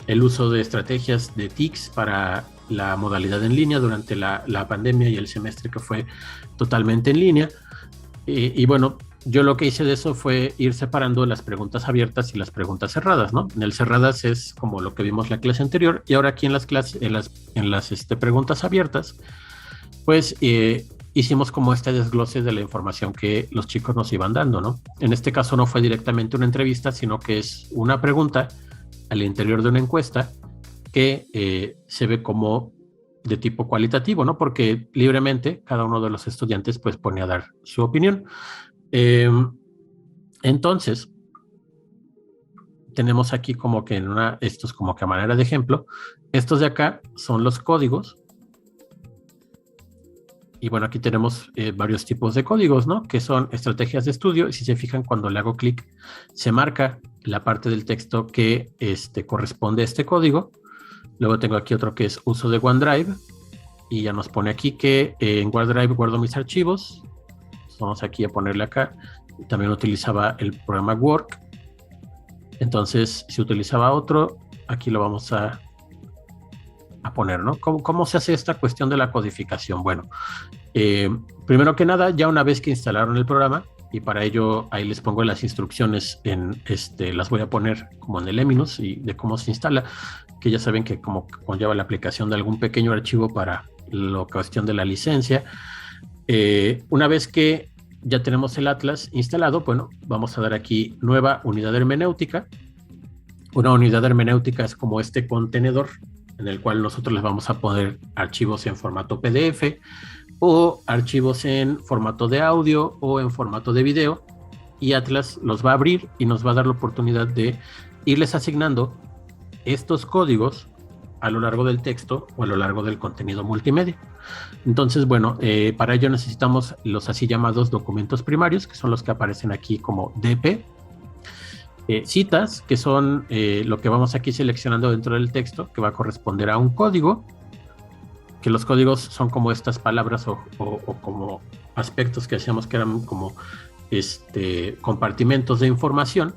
el uso de estrategias de TICs para la modalidad en línea durante la pandemia y el semestre que fue totalmente en línea. Y bueno, yo lo que hice de eso fue ir separando las preguntas abiertas y las preguntas cerradas, ¿no? En el cerradas es como lo que vimos la clase anterior, y ahora aquí en las clases, en las preguntas abiertas, pues hicimos como este desglose de la información que los chicos nos iban dando, ¿no? En este caso no fue directamente una entrevista, sino que es una pregunta al interior de una encuesta que se ve como de tipo cualitativo, ¿no? Porque libremente cada uno de los estudiantes pues pone a dar su opinión. Entonces, tenemos aquí como que esto es como que a manera de ejemplo. Estos de acá son los códigos. Y bueno, aquí tenemos varios tipos de códigos, ¿no? Que son estrategias de estudio. Y si se fijan, cuando le hago clic, se marca la parte del texto que corresponde a este código. Luego tengo aquí otro que es uso de OneDrive. Y ya nos pone aquí que en OneDrive guardo mis archivos. Vamos aquí a ponerle acá. También utilizaba el programa Work. Entonces, si utilizaba otro, aquí lo vamos a a poner, ¿no? ¿Cómo se hace esta cuestión de la codificación? Bueno, primero que nada, ya una vez que instalaron el programa, y para ello ahí les pongo las instrucciones, las voy a poner como en el Eminus y de cómo se instala, que ya saben que como conlleva la aplicación de algún pequeño archivo para la cuestión de la licencia. Una vez que ya tenemos el Atlas instalado, bueno, vamos a dar aquí nueva unidad hermenéutica. Una unidad hermenéutica es como este contenedor en el cual nosotros les vamos a poner archivos en formato PDF o archivos en formato de audio o en formato de video, y Atlas los va a abrir y nos va a dar la oportunidad de irles asignando estos códigos a lo largo del texto o a lo largo del contenido multimedia. Entonces, bueno, para ello necesitamos los así llamados documentos primarios, que son los que aparecen aquí como DP. Citas, que son lo que vamos aquí seleccionando dentro del texto, que va a corresponder a un código, que los códigos son como estas palabras o como aspectos que hacíamos que eran como compartimentos de información.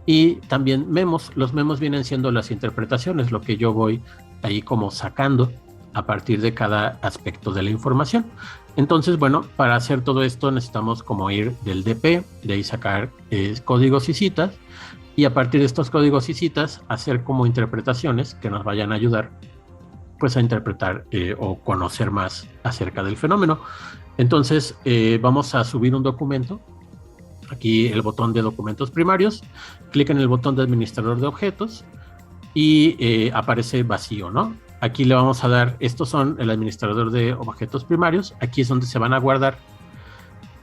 Y también memos. Los memos vienen siendo las interpretaciones, lo que yo voy ahí como sacando a partir de cada aspecto de la información. Entonces, bueno, para hacer todo esto necesitamos como ir del DP, de ahí sacar códigos y citas, y a partir de estos códigos y citas hacer como interpretaciones que nos vayan a ayudar pues a interpretar o conocer más acerca del fenómeno. Entonces vamos a subir un documento. Aquí el botón de documentos primarios, clic en el botón de administrador de objetos y aparece vacío, ¿no? Aquí le vamos a dar, estos son el administrador de objetos primarios. Aquí es donde se van a guardar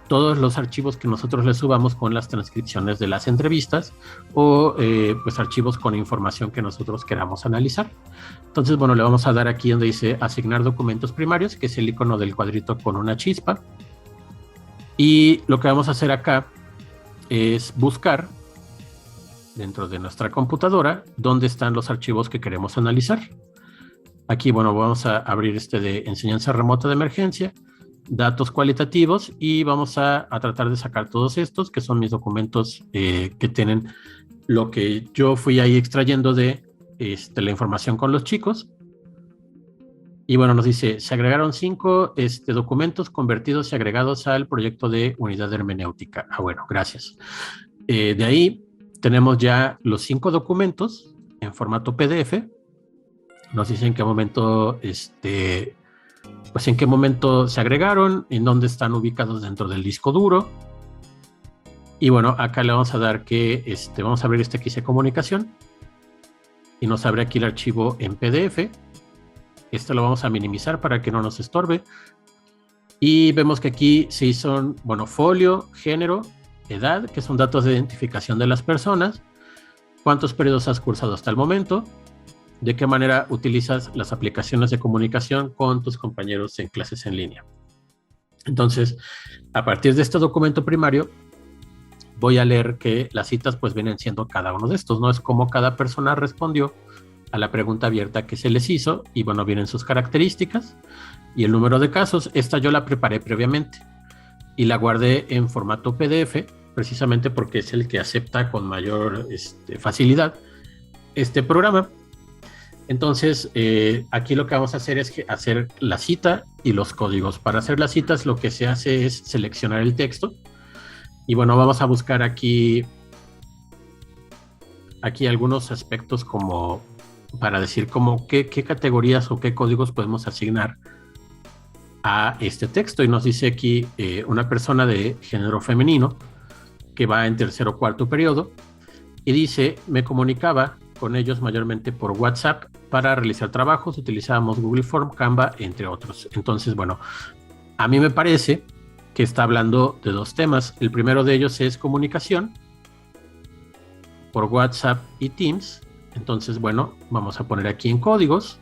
todos los archivos que nosotros le subamos con las transcripciones de las entrevistas o pues archivos con información que nosotros queramos analizar. Entonces, bueno, le vamos a dar aquí donde dice asignar documentos primarios, que es el icono del cuadrito con una chispa. Y lo que vamos a hacer acá es buscar dentro de nuestra computadora dónde están los archivos que queremos analizar. Aquí, bueno, vamos a abrir de enseñanza remota de emergencia, datos cualitativos, y vamos a tratar de sacar todos estos, que son mis documentos que tienen lo que yo fui ahí extrayendo de la información con los chicos. Y bueno, nos dice, se agregaron 5 documentos convertidos y agregados al proyecto de unidad hermenéutica. Ah, bueno, gracias. De ahí tenemos ya los 5 documentos en formato PDF. Nos dice en qué momento, pues en qué momento se agregaron, en dónde están ubicados dentro del disco duro. Y bueno, acá le vamos a dar que, vamos a abrir XC Comunicación y nos abre aquí el archivo en PDF. Lo vamos a minimizar para que no nos estorbe. Y vemos que aquí se hizo, bueno, folio, género, edad, que son datos de identificación de las personas, cuántos periodos has cursado hasta el momento, de qué manera utilizas las aplicaciones de comunicación con tus compañeros en clases en línea. Entonces, a partir de este documento primario, voy a leer que las citas pues vienen siendo cada uno de estos, ¿no? Es como cada persona respondió a la pregunta abierta que se les hizo, y bueno, vienen sus características y el número de casos. Esta yo la preparé previamente y la guardé en formato PDF, precisamente porque es el que acepta con mayor facilidad este programa. Entonces, aquí lo que vamos a hacer es hacer la cita y los códigos. Para hacer las citas, lo que se hace es seleccionar el texto. Y bueno, vamos a buscar aquí algunos aspectos como para decir como qué categorías o qué códigos podemos asignar a este texto. Y nos dice aquí una persona de género femenino que va en tercer o cuarto periodo y dice, me comunicaba con ellos mayormente por WhatsApp para realizar trabajos, utilizábamos Google Form, Canva, entre otros. Entonces, bueno, a mí me parece que está hablando de 2 temas. El primero de ellos es comunicación por WhatsApp y Teams. Entonces, bueno, vamos a poner aquí en códigos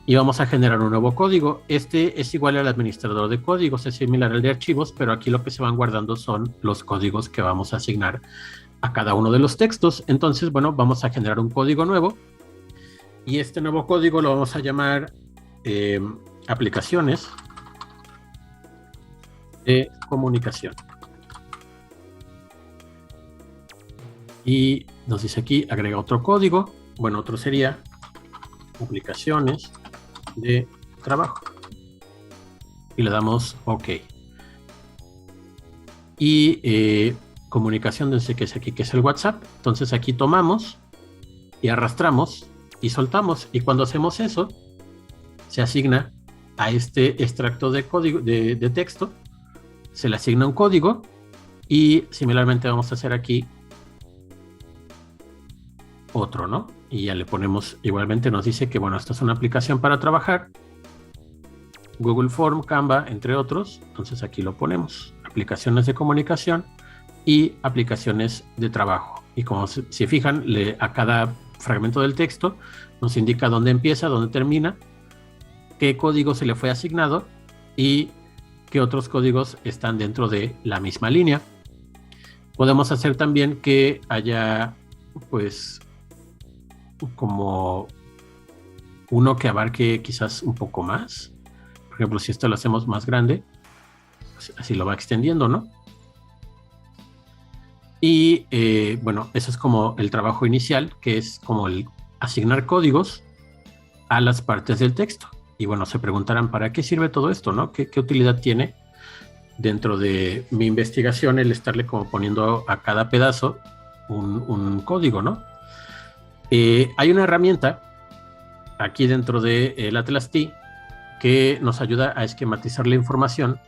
y vamos a generar un nuevo código. Este es igual al administrador de códigos, es similar al de archivos, pero aquí lo que se van guardando son los códigos que vamos a asignar a cada uno de los textos. Entonces, bueno, vamos a generar un código nuevo y este nuevo código lo vamos a llamar aplicaciones de comunicación. Y nos dice aquí, agrega otro código. Bueno, otro sería aplicaciones de trabajo. Y le damos OK. Y comunicación desde que es aquí, que es el WhatsApp. Entonces aquí tomamos y arrastramos y soltamos. Y cuando hacemos eso, se asigna a este extracto de código de texto, se le asigna un código y similarmente vamos a hacer aquí otro, ¿no? Y ya le ponemos, igualmente nos dice que, bueno, esta es una aplicación para trabajar, Google Form, Canva, entre otros. Entonces aquí lo ponemos, aplicaciones de comunicación y aplicaciones de trabajo. Y como se fijan, a cada fragmento del texto nos indica dónde empieza, dónde termina, qué código se le fue asignado y qué otros códigos están dentro de la misma línea. Podemos hacer también que haya, pues, como uno que abarque quizás un poco más. Por ejemplo, si esto lo hacemos más grande, pues así lo va extendiendo, ¿no? Y bueno, eso es como el trabajo inicial, que es como el asignar códigos a las partes del texto. Y bueno, se preguntarán, ¿para qué sirve todo esto, no? ¿Qué utilidad tiene dentro de mi investigación el estarle como poniendo a cada pedazo un código, ¿no? Hay una herramienta aquí dentro del Atlas-T que nos ayuda a esquematizar la información,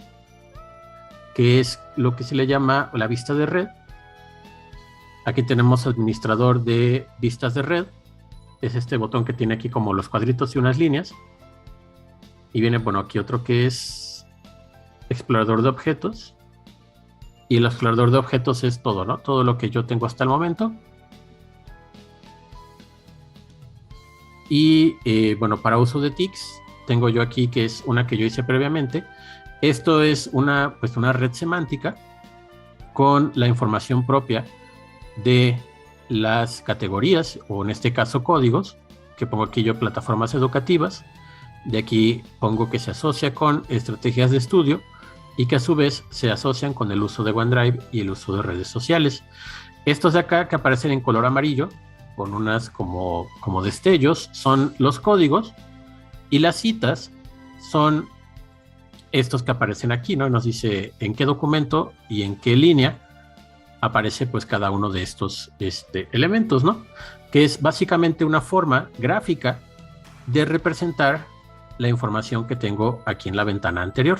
que es lo que se le llama la vista de red. Aquí tenemos administrador de vistas de red. Es este botón que tiene aquí como los cuadritos y unas líneas. Y viene, bueno, aquí otro que es explorador de objetos. Y el explorador de objetos es todo, ¿no? Todo lo que yo tengo hasta el momento. Y bueno, para uso de TICs, tengo yo aquí que es una que yo hice previamente. Esto es una red semántica con la información propia de las categorías, o en este caso códigos, que pongo aquí yo plataformas educativas. De aquí pongo que se asocia con estrategias de estudio y que a su vez se asocian con el uso de OneDrive y el uso de redes sociales. Estos de acá que aparecen en color amarillo, con unas como destellos, son los códigos, y las citas son estos que aparecen aquí, ¿no? Nos dice en qué documento y en qué línea aparece pues cada uno de estos elementos, ¿no? Que es básicamente una forma gráfica de representar la información que tengo aquí en la ventana anterior.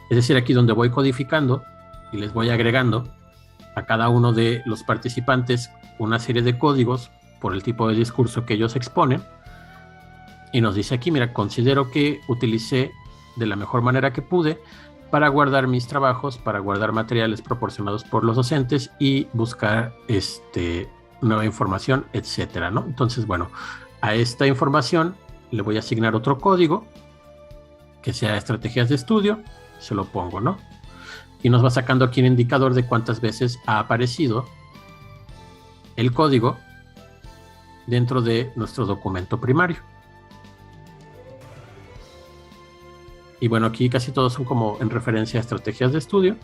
Es decir, aquí donde voy codificando y les voy agregando a cada uno de los participantes una serie de códigos por el tipo de discurso que ellos exponen. Y nos dice aquí, mira, considero que utilicé de la mejor manera que pude para guardar mis trabajos, para guardar materiales proporcionados por los docentes y buscar nueva información, etcétera, ¿no? Entonces, bueno, a esta información le voy a asignar otro código que sea estrategias de estudio, se lo pongo, ¿no? Y nos va sacando aquí un indicador de cuántas veces ha aparecido el código dentro de nuestro documento primario. Y bueno, aquí casi todos son como en referencia a estrategias de estudio,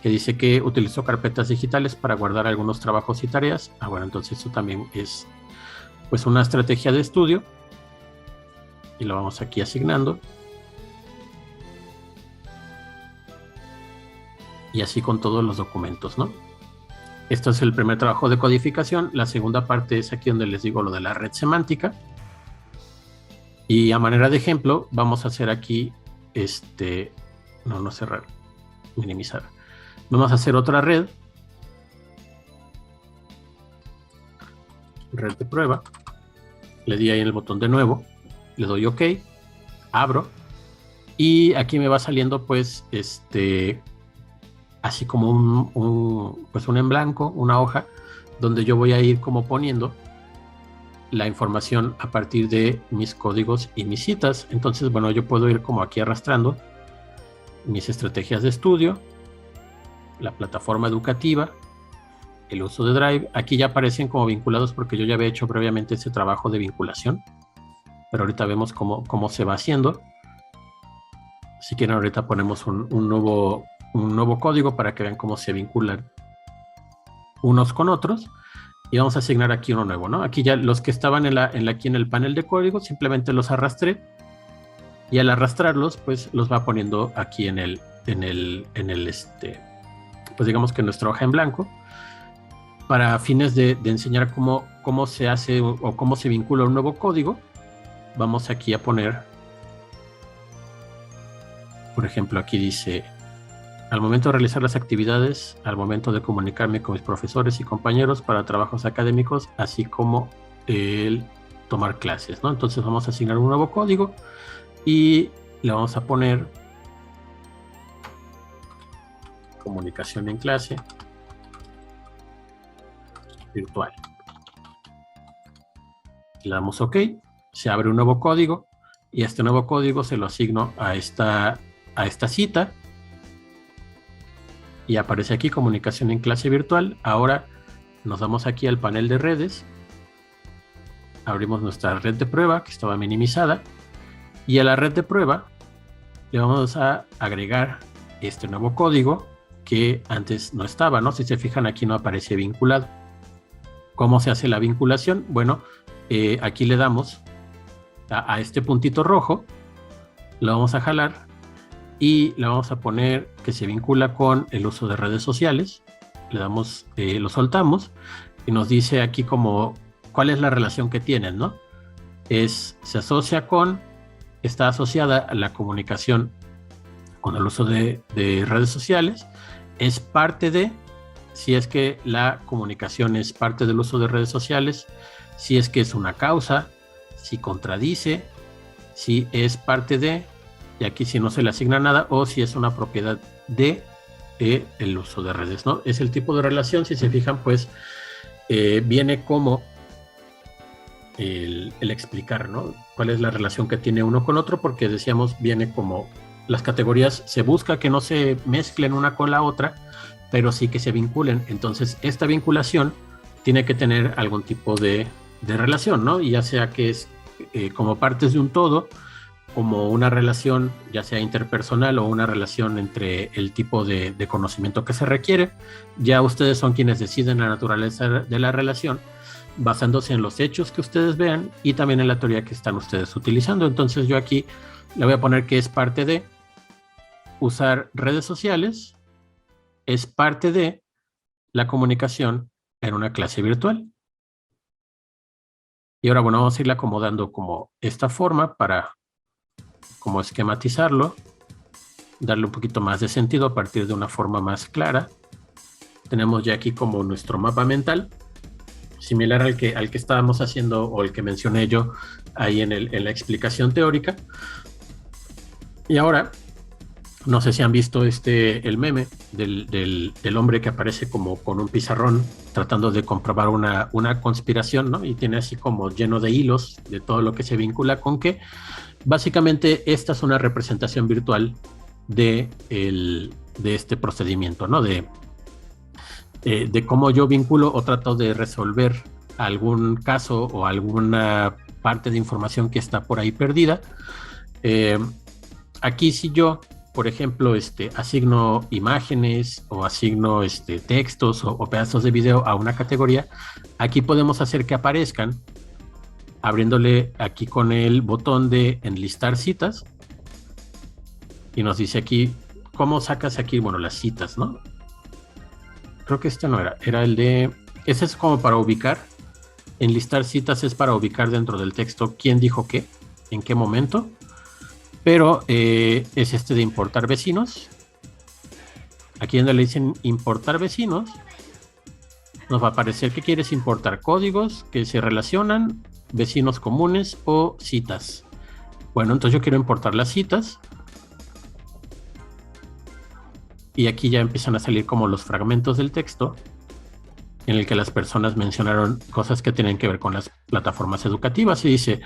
que dice que utilizó carpetas digitales para guardar algunos trabajos y tareas. Ah, bueno, entonces eso también es pues una estrategia de estudio. Y lo vamos aquí asignando. Y así con todos los documentos, ¿no? Esto es el primer trabajo de codificación. La segunda parte es aquí donde les digo lo de la red semántica. Y a manera de ejemplo, vamos a hacer aquí, no cerrar, minimizar. Vamos a hacer otra red de prueba. Le di ahí en el botón de nuevo, le doy OK, abro, y aquí me va saliendo pues así como un en blanco, una hoja, donde yo voy a ir como poniendo la información a partir de mis códigos y mis citas. Entonces, bueno, yo puedo ir como aquí arrastrando mis estrategias de estudio, la plataforma educativa, el uso de Drive. Aquí ya aparecen como vinculados porque yo ya había hecho previamente ese trabajo de vinculación, pero ahorita vemos cómo se va haciendo. Si quieren, ahorita ponemos un nuevo código para que vean cómo se vinculan unos con otros. y vamos a asignar aquí uno nuevo, ¿no? Aquí ya los que estaban aquí en el panel de código, simplemente los arrastré, y al arrastrarlos, pues los va poniendo aquí pues digamos que en nuestra hoja en blanco, para fines de enseñar cómo se hace o cómo se vincula un nuevo código. Vamos aquí a poner, por ejemplo, aquí dice: al momento de realizar las actividades, al momento de comunicarme con mis profesores y compañeros para trabajos académicos, así como el tomar clases, ¿no? Entonces vamos a asignar un nuevo código y le vamos a poner comunicación en clase virtual. Le damos OK, se abre un nuevo código y este nuevo código se lo asigno a esta cita. Y aparece aquí comunicación en clase virtual. Ahora nos vamos aquí al panel de redes, abrimos nuestra red de prueba que estaba minimizada, y a la red de prueba le vamos a agregar este nuevo código que antes no estaba, ¿no? Si se fijan, aquí no aparece vinculado. ¿Cómo se hace la vinculación? Bueno, aquí le damos a este puntito rojo, lo vamos a jalar y le vamos a poner que se vincula con el uso de redes sociales. Le damos, lo soltamos y nos dice aquí como cuál es la relación que tienen, ¿no? Se asocia con, está asociada a la comunicación con el uso de redes sociales, es parte de, si es que la comunicación es parte del uso de redes sociales, si es que es una causa, si contradice, si es parte de, y aquí si no se le asigna nada, o si es una propiedad de el uso de redes, ¿no? Es el tipo de relación. Si se fijan, pues viene como el explicar, ¿no? Cuál es la relación que tiene uno con otro, porque decíamos, viene como las categorías, se busca que no se mezclen una con la otra, pero sí que se vinculen. Entonces, esta vinculación tiene que tener algún tipo de relación, ¿no? Y ya sea que es como partes de un todo, como una relación ya sea interpersonal o una relación entre el tipo de conocimiento que se requiere. Ya ustedes son quienes deciden la naturaleza de la relación, basándose en los hechos que ustedes vean y también en la teoría que están ustedes utilizando. Entonces yo aquí le voy a poner que es parte de usar redes sociales, es parte de la comunicación en una clase virtual. Y ahora, bueno, vamos a irle acomodando como esta forma para como esquematizarlo, darle un poquito más de sentido a partir de una forma más clara. Tenemos ya aquí como nuestro mapa mental, similar al que estábamos haciendo o el que mencioné yo ahí en la explicación teórica. Y ahora, no sé si han visto el meme del hombre que aparece como con un pizarrón tratando de comprobar una conspiración, ¿no? Y tiene así como lleno de hilos de todo lo que se vincula con que básicamente esta es una representación virtual de este procedimiento, ¿no? De cómo yo vinculo o trato de resolver algún caso o alguna parte de información que está por ahí perdida. Aquí si yo, por ejemplo, asigno imágenes o asigno textos o pedazos de video a una categoría, aquí podemos hacer que aparezcan abriéndole aquí con el botón de enlistar citas y nos dice aquí cómo sacas aquí, bueno, las citas, ¿no? Creo que no era el de, ese es como para ubicar. Enlistar citas es para ubicar dentro del texto quién dijo qué, en qué momento, pero es de importar vecinos. Aquí donde le dicen importar vecinos, nos va a aparecer que quieres importar códigos que se relacionan, vecinos comunes o citas. Bueno, entonces yo quiero importar las citas. Y aquí ya empiezan a salir como los fragmentos del texto en el que las personas mencionaron cosas que tienen que ver con las plataformas educativas. Y dice,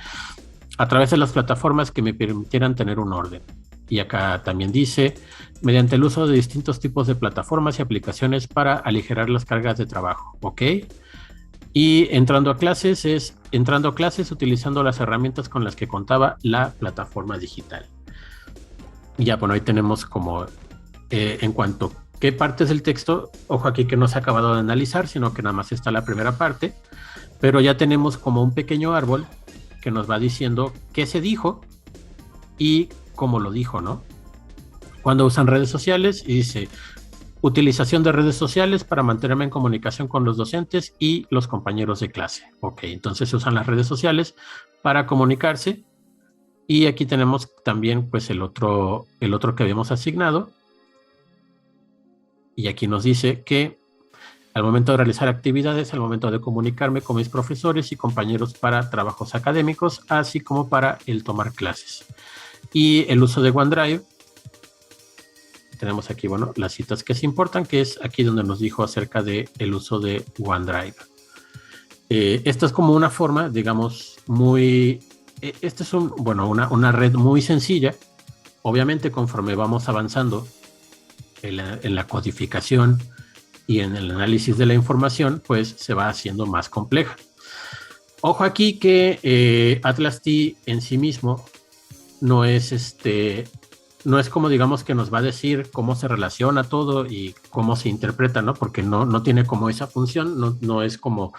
a través de las plataformas que me permitieran tener un orden. Y acá también dice, mediante el uso de distintos tipos de plataformas y aplicaciones para aligerar las cargas de trabajo. ¿Ok? Y entrando a clases utilizando las herramientas con las que contaba la plataforma digital. Y ya, bueno, ahí tenemos como en cuanto qué partes del texto, ojo aquí que no se ha acabado de analizar, sino que nada más está la primera parte, pero ya tenemos como un pequeño árbol que nos va diciendo qué se dijo y cómo lo dijo, ¿no? Cuando usan redes sociales, y dice, utilización de redes sociales para mantenerme en comunicación con los docentes y los compañeros de clase. Ok, entonces se usan las redes sociales para comunicarse. Y aquí tenemos también pues el otro que habíamos asignado. Y aquí nos dice que al momento de realizar actividades, al momento de comunicarme con mis profesores y compañeros para trabajos académicos, así como para el tomar clases. Y el uso de OneDrive, tenemos aquí, bueno, las citas que se importan, que es aquí donde nos dijo acerca del uso de OneDrive. Esta es como una forma, digamos, muy... Esta es una red muy sencilla. Obviamente, conforme vamos avanzando en la codificación y en el análisis de la información, pues se va haciendo más compleja. Ojo aquí que Atlas-T en sí mismo no es no es como digamos que nos va a decir cómo se relaciona todo y cómo se interpreta, ¿no? Porque no tiene como esa función, no es como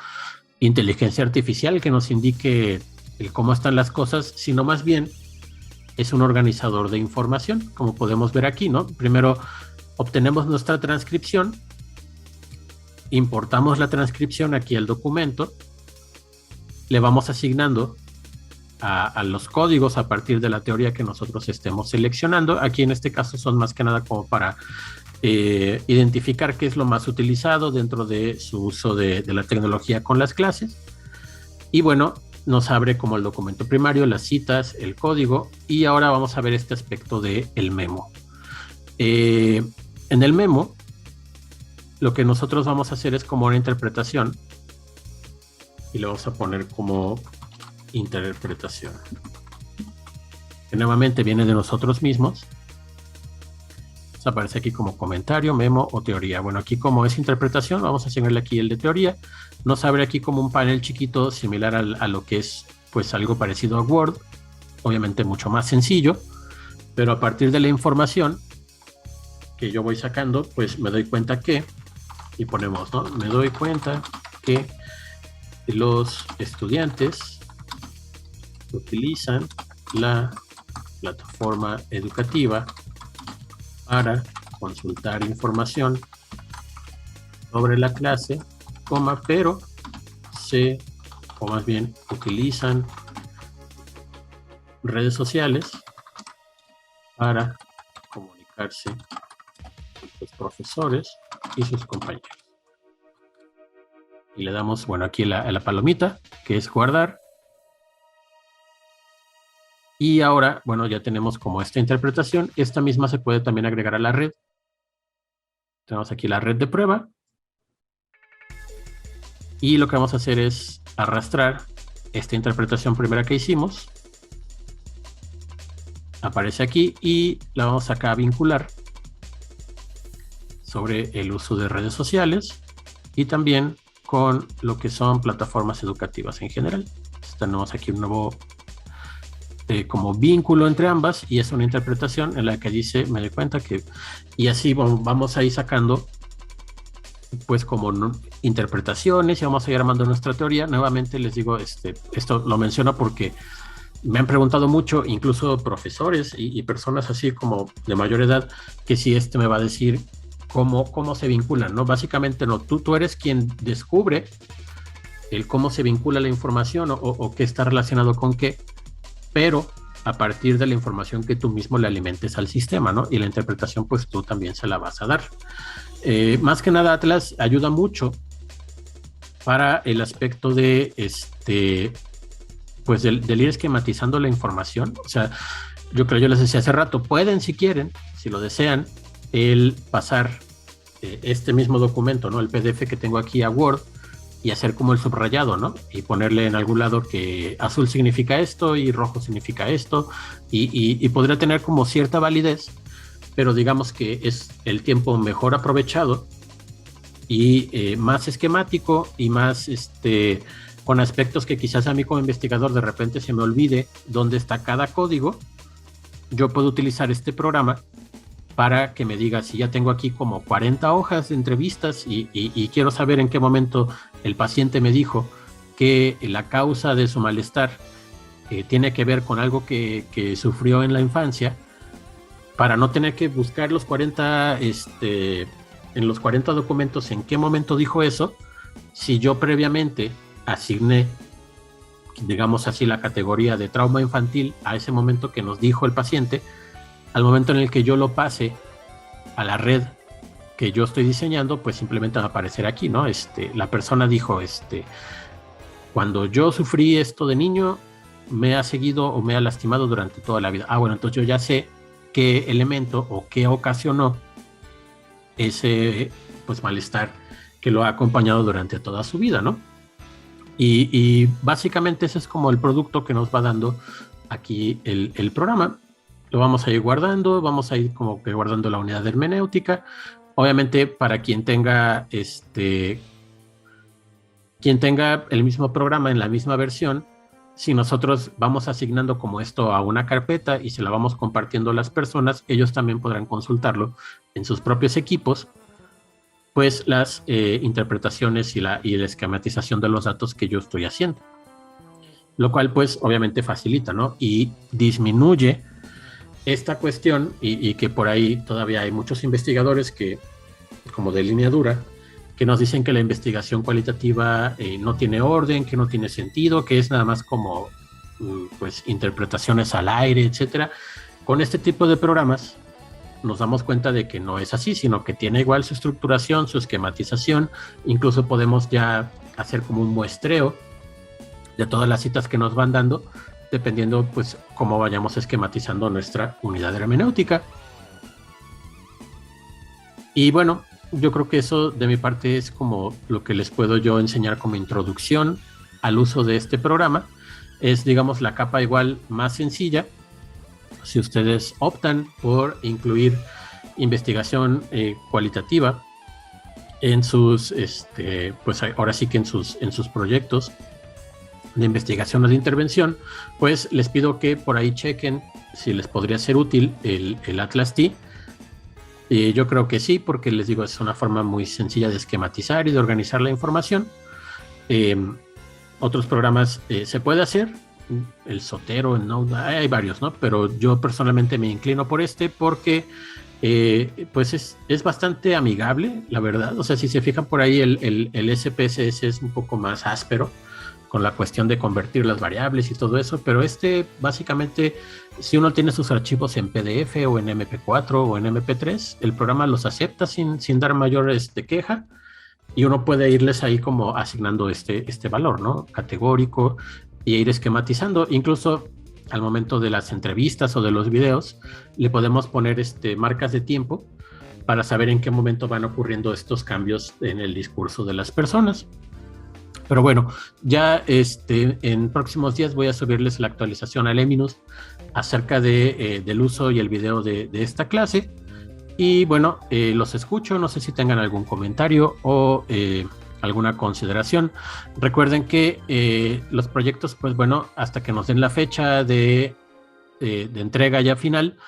inteligencia artificial que nos indique el cómo están las cosas, sino más bien es un organizador de información, como podemos ver aquí, ¿no? Primero obtenemos nuestra transcripción, importamos la transcripción aquí al documento, le vamos asignando a los códigos a partir de la teoría que nosotros estemos seleccionando. Aquí en este caso son más que nada como para identificar qué es lo más utilizado dentro de su uso de la tecnología con las clases. Y bueno, nos abre como el documento primario, las citas, el código, y ahora vamos a ver este aspecto del memo. En el memo, lo que nosotros vamos a hacer es como una interpretación, y le vamos a poner como interpretación, que nuevamente viene de nosotros mismos. Entonces aparece aquí como comentario, memo o teoría. Bueno, aquí como es interpretación, vamos a asignarle aquí el de teoría. Nos abre aquí como un panel chiquito similar a lo que es pues algo parecido a Word, obviamente mucho más sencillo, pero a partir de la información que yo voy sacando, pues me doy cuenta que, y ponemos, ¿no? Me doy cuenta que los estudiantes utilizan la plataforma educativa para consultar información sobre la clase, pero o más bien utilizan redes sociales para comunicarse con sus profesores y sus compañeros. Y le damos, bueno, aquí la palomita, que es guardar. Y ahora, bueno, ya tenemos como esta interpretación. Esta misma se puede también agregar a la red. Tenemos aquí la red de prueba. Y lo que vamos a hacer es arrastrar esta interpretación primera que hicimos. Aparece aquí y la vamos acá a vincular sobre el uso de redes sociales y también con lo que son plataformas educativas en general. Entonces, tenemos aquí un nuevo como vínculo entre ambas y es una interpretación en la que dice, me doy cuenta que, y así vamos a ir sacando pues como interpretaciones y vamos a ir armando nuestra teoría. Nuevamente les digo, esto lo menciono porque me han preguntado mucho, incluso profesores y personas así como de mayor edad, que si me va a decir cómo se vinculan, ¿no? Básicamente no, tú eres quien descubre el cómo se vincula la información o qué está relacionado con qué, pero a partir de la información que tú mismo le alimentes al sistema, ¿no? Y la interpretación, pues tú también se la vas a dar. Más que nada, Atlas ayuda mucho para el aspecto de pues del ir esquematizando la información. O sea, yo les decía hace rato, pueden, si quieren, si lo desean, el pasar este mismo documento, ¿no? El PDF que tengo aquí a Word y hacer como el subrayado, ¿no? Y ponerle en algún lado que azul significa esto y rojo significa esto y podría tener como cierta validez, pero digamos que es el tiempo mejor aprovechado y más esquemático y más con aspectos que quizás a mí como investigador de repente se me olvide dónde está cada código. Yo puedo utilizar este programa para que me diga si ya tengo aquí como 40 hojas de entrevistas y quiero saber en qué momento el paciente me dijo que la causa de su malestar tiene que ver con algo que sufrió en la infancia, para no tener que buscar los 40, en los 40 documentos en qué momento dijo eso, si yo previamente asigné, digamos así, la categoría de trauma infantil a ese momento que nos dijo el paciente, al momento en el que yo lo pase a la red que yo estoy diseñando, pues simplemente va a aparecer aquí, ¿no? La persona dijo, cuando yo sufrí esto de niño, me ha seguido o me ha lastimado durante toda la vida. Ah, bueno, entonces yo ya sé qué elemento o qué ocasionó ese, pues, malestar que lo ha acompañado durante toda su vida, ¿no? Y básicamente ese es como el producto que nos va dando aquí el programa. Lo vamos a ir guardando, vamos a ir como que guardando la unidad de hermenéutica. Obviamente, para quien tenga el mismo programa en la misma versión, si nosotros vamos asignando como esto a una carpeta y se la vamos compartiendo a las personas, ellos también podrán consultarlo en sus propios equipos, pues las interpretaciones y la esquematización de los datos que yo estoy haciendo. Lo cual pues obviamente facilita, ¿no? Y disminuye esta cuestión y que por ahí todavía hay muchos investigadores que, como de línea dura, que nos dicen que la investigación cualitativa no tiene orden, que no tiene sentido, que es nada más como pues interpretaciones al aire, etcétera. Con este tipo de programas nos damos cuenta de que no es así, sino que tiene igual su estructuración, su esquematización, incluso podemos ya hacer como un muestreo de todas las citas que nos van dando, dependiendo pues cómo vayamos esquematizando nuestra unidad hermenéutica. Y bueno, yo creo que eso de mi parte es como lo que les puedo yo enseñar como introducción al uso de este programa. Es, digamos, la capa igual más sencilla. Si ustedes optan por incluir investigación cualitativa en sus, pues ahora sí que en sus proyectos de investigación o de intervención, pues les pido que por ahí chequen si les podría ser útil el Atlas T. Yo creo que sí, porque les digo, es una forma muy sencilla de esquematizar y de organizar la información. Otros programas se puede hacer, el Sotero, el Node, hay varios, ¿no? Pero yo personalmente me inclino por este porque pues es bastante amigable, la verdad. O sea, si se fijan por ahí, el SPSS es un poco más áspero con la cuestión de convertir las variables y todo eso, pero básicamente, si uno tiene sus archivos en PDF o en MP4 o en MP3, el programa los acepta sin dar mayor queja, y uno puede irles ahí como asignando este valor, ¿no? Categórico, y ir esquematizando. Incluso al momento de las entrevistas o de los videos, le podemos poner marcas de tiempo para saber en qué momento van ocurriendo estos cambios en el discurso de las personas. Pero bueno, ya en próximos días voy a subirles la actualización al Eminus acerca del uso y el video de esta clase. Y bueno, los escucho, no sé si tengan algún comentario o alguna consideración. Recuerden que los proyectos, pues bueno, hasta que nos den la fecha de entrega ya final,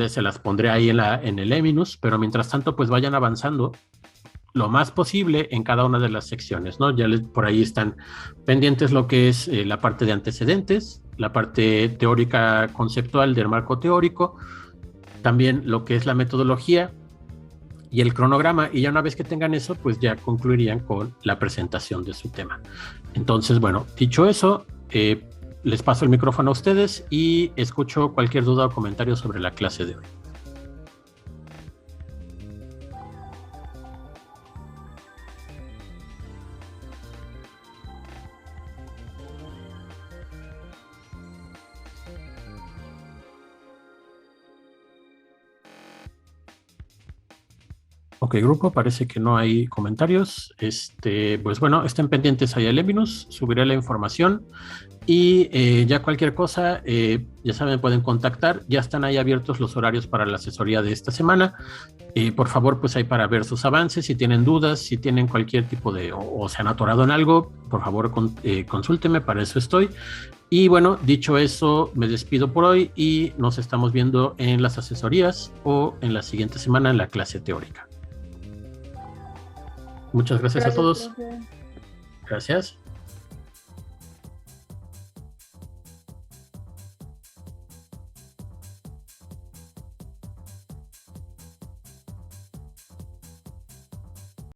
se las pondré ahí en el Eminus, pero mientras tanto, pues vayan avanzando lo más posible en cada una de las secciones, ¿no? Ya por ahí están pendientes lo que es la parte de antecedentes, la parte teórica conceptual del marco teórico, también lo que es la metodología y el cronograma, y ya una vez que tengan eso, pues ya concluirían con la presentación de su tema. Entonces, bueno, dicho eso, les paso el micrófono a ustedes y escucho cualquier duda o comentario sobre la clase de hoy. Ok, grupo, parece que no hay comentarios. Pues bueno, estén pendientes ahí al Levinus, subiré la información y ya cualquier cosa, ya saben, pueden contactar. Ya están ahí abiertos los horarios para la asesoría de esta semana. Por favor, pues ahí para ver sus avances, si tienen dudas, si tienen cualquier tipo de, o se han atorado en algo, por favor consúlteme, para eso estoy. Y bueno, dicho eso, me despido por hoy y nos estamos viendo en las asesorías o en la siguiente semana en la clase teórica. Muchas gracias a Gracias, todos. profe. Gracias.